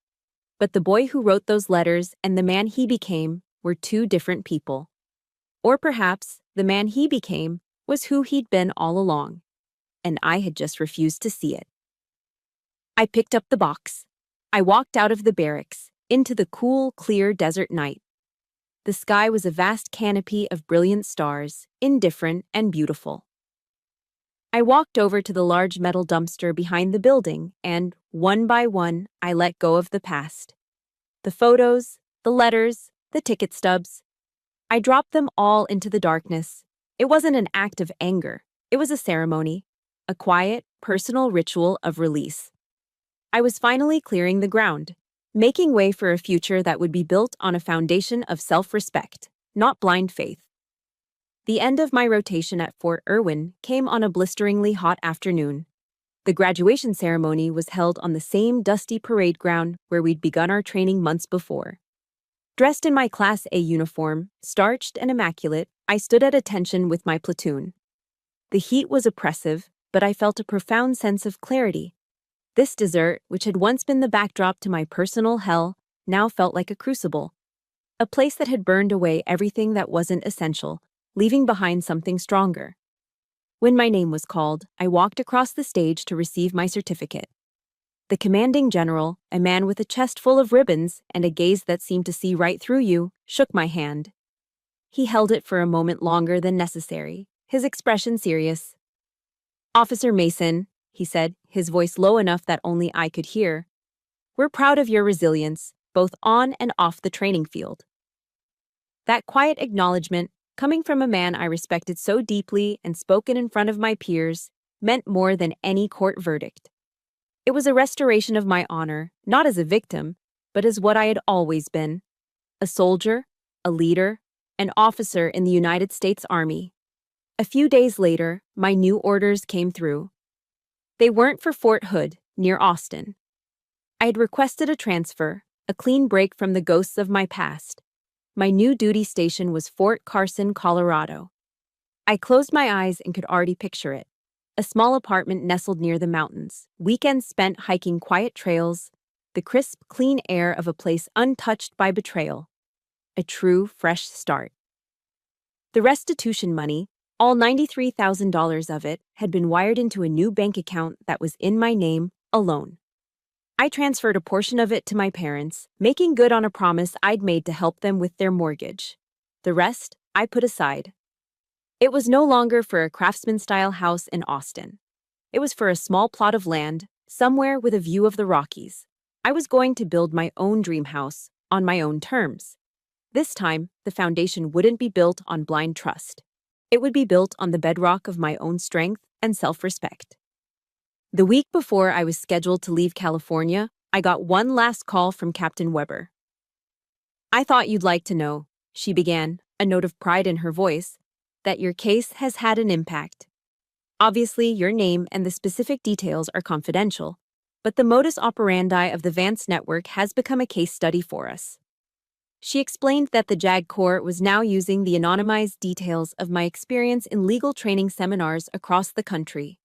But the boy who wrote those letters and the man he became were two different people. Or perhaps the man he became was who he'd been all along, and I had just refused to see it. I picked up the box. I walked out of the barracks, into the cool, clear desert night. The sky was a vast canopy of brilliant stars, indifferent and beautiful. I walked over to the large metal dumpster behind the building and, one by one, I let go of the past. The photos, the letters, the ticket stubs. I dropped them all into the darkness. It wasn't an act of anger. It was a ceremony, a quiet, personal ritual of release. I was finally clearing the ground, making way for a future that would be built on a foundation of self-respect, not blind faith. The end of my rotation at Fort Irwin came on a blisteringly hot afternoon. The graduation ceremony was held on the same dusty parade ground where we'd begun our training months before. Dressed in my Class A uniform, starched and immaculate, I stood at attention with my platoon. The heat was oppressive, but I felt a profound sense of clarity. This desert, which had once been the backdrop to my personal hell, now felt like a crucible. A place that had burned away everything that wasn't essential, leaving behind something stronger. When my name was called, I walked across the stage to receive my certificate. The commanding general, a man with a chest full of ribbons and a gaze that seemed to see right through you, shook my hand. He held it for a moment longer than necessary, his expression serious. "Officer Mason," he said, his voice low enough that only I could hear, "we're proud of your resilience, both on and off the training field." That quiet acknowledgement, coming from a man I respected so deeply and spoken in front of my peers, meant more than any court verdict. It was a restoration of my honor, not as a victim, but as what I had always been: a soldier, a leader, an officer in the United States Army. A few days later, my new orders came through. They weren't for Fort Hood, near Austin. I had requested a transfer, a clean break from the ghosts of my past. My new duty station was Fort Carson, Colorado. I closed my eyes and could already picture it. A small apartment nestled near the mountains, weekends spent hiking quiet trails, the crisp, clean air of a place untouched by betrayal. A true, fresh start. The restitution money, all $93,000 of it, had been wired into a new bank account that was in my name alone. I transferred a portion of it to my parents, making good on a promise I'd made to help them with their mortgage. The rest, I put aside. It was no longer for a craftsman-style house in Austin. It was for a small plot of land, somewhere with a view of the Rockies. I was going to build my own dream house, on my own terms. This time, the foundation wouldn't be built on blind trust. It would be built on the bedrock of my own strength and self-respect. The week before I was scheduled to leave California, I got one last call from Captain Weber. "I thought you'd like to know," she began, a note of pride in her voice, "that your case has had an impact. Obviously, your name and the specific details are confidential, but the modus operandi of the Vance network has become a case study for us." She explained that the JAG Corps was now using the anonymized details of my experience in legal training seminars across the country.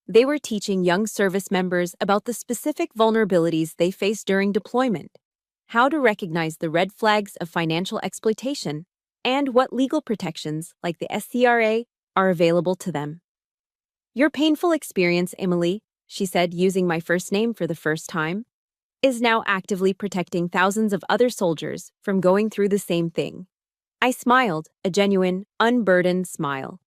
They were teaching young service members about the specific vulnerabilities they face during deployment, how to recognize the red flags of financial exploitation, and what legal protections, like the SCRA, are available to them. "Your painful experience, Emily," she said, using my first name for the first time, "is now actively protecting thousands of other soldiers from going through the same thing." I smiled, a genuine, unburdened smile.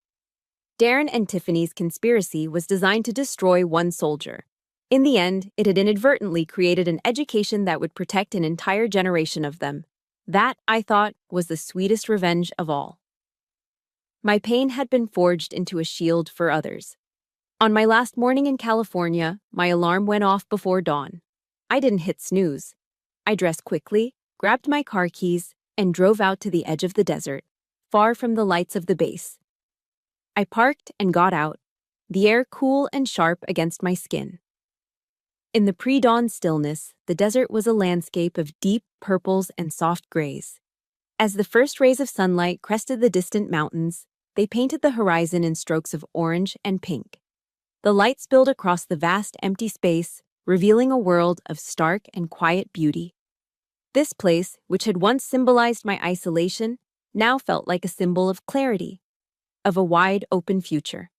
Darren and Tiffany's conspiracy was designed to destroy one soldier. In the end, it had inadvertently created an education that would protect an entire generation of them. That, I thought, was the sweetest revenge of all. My pain had been forged into a shield for others. On my last morning in California, my alarm went off before dawn. I didn't hit snooze. I dressed quickly, grabbed my car keys, and drove out to the edge of the desert, far from the lights of the base. I parked and got out, the air cool and sharp against my skin. In the pre-dawn stillness, the desert was a landscape of deep purples and soft grays. As the first rays of sunlight crested the distant mountains, they painted the horizon in strokes of orange and pink. The light spilled across the vast empty space, revealing a world of stark and quiet beauty. This place, which had once symbolized my isolation, now felt like a symbol of clarity, of a wide open future.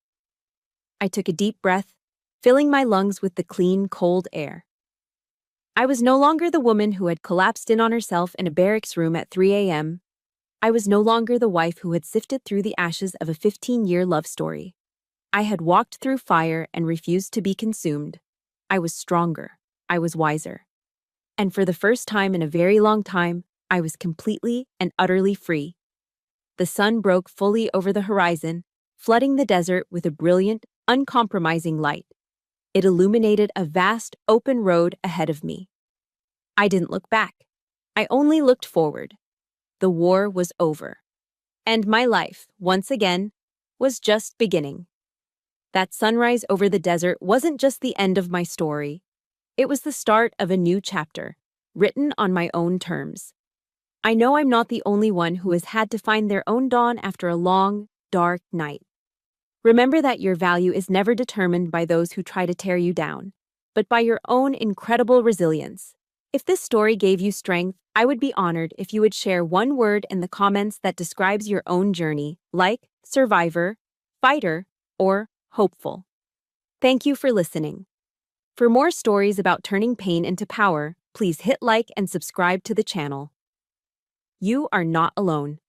I took a deep breath, filling my lungs with the clean, cold air. I was no longer the woman who had collapsed in on herself in a barracks room at 3 a.m. I was no longer the wife who had sifted through the ashes of a 15-year love story. I had walked through fire and refused to be consumed. I was stronger. I was wiser. And for the first time in a very long time, I was completely and utterly free. The sun broke fully over the horizon, flooding the desert with a brilliant, uncompromising light. It illuminated a vast, open road ahead of me. I didn't look back. I only looked forward. The war was over. And my life, once again, was just beginning. That sunrise over the desert wasn't just the end of my story. It was the start of a new chapter, written on my own terms. I know I'm not the only one who has had to find their own dawn after a long, dark night. Remember that your value is never determined by those who try to tear you down, but by your own incredible resilience. If this story gave you strength, I would be honored if you would share one word in the comments that describes your own journey, like survivor, fighter, or hopeful. Thank you for listening. For more stories about turning pain into power, please hit like and subscribe to the channel. You are not alone.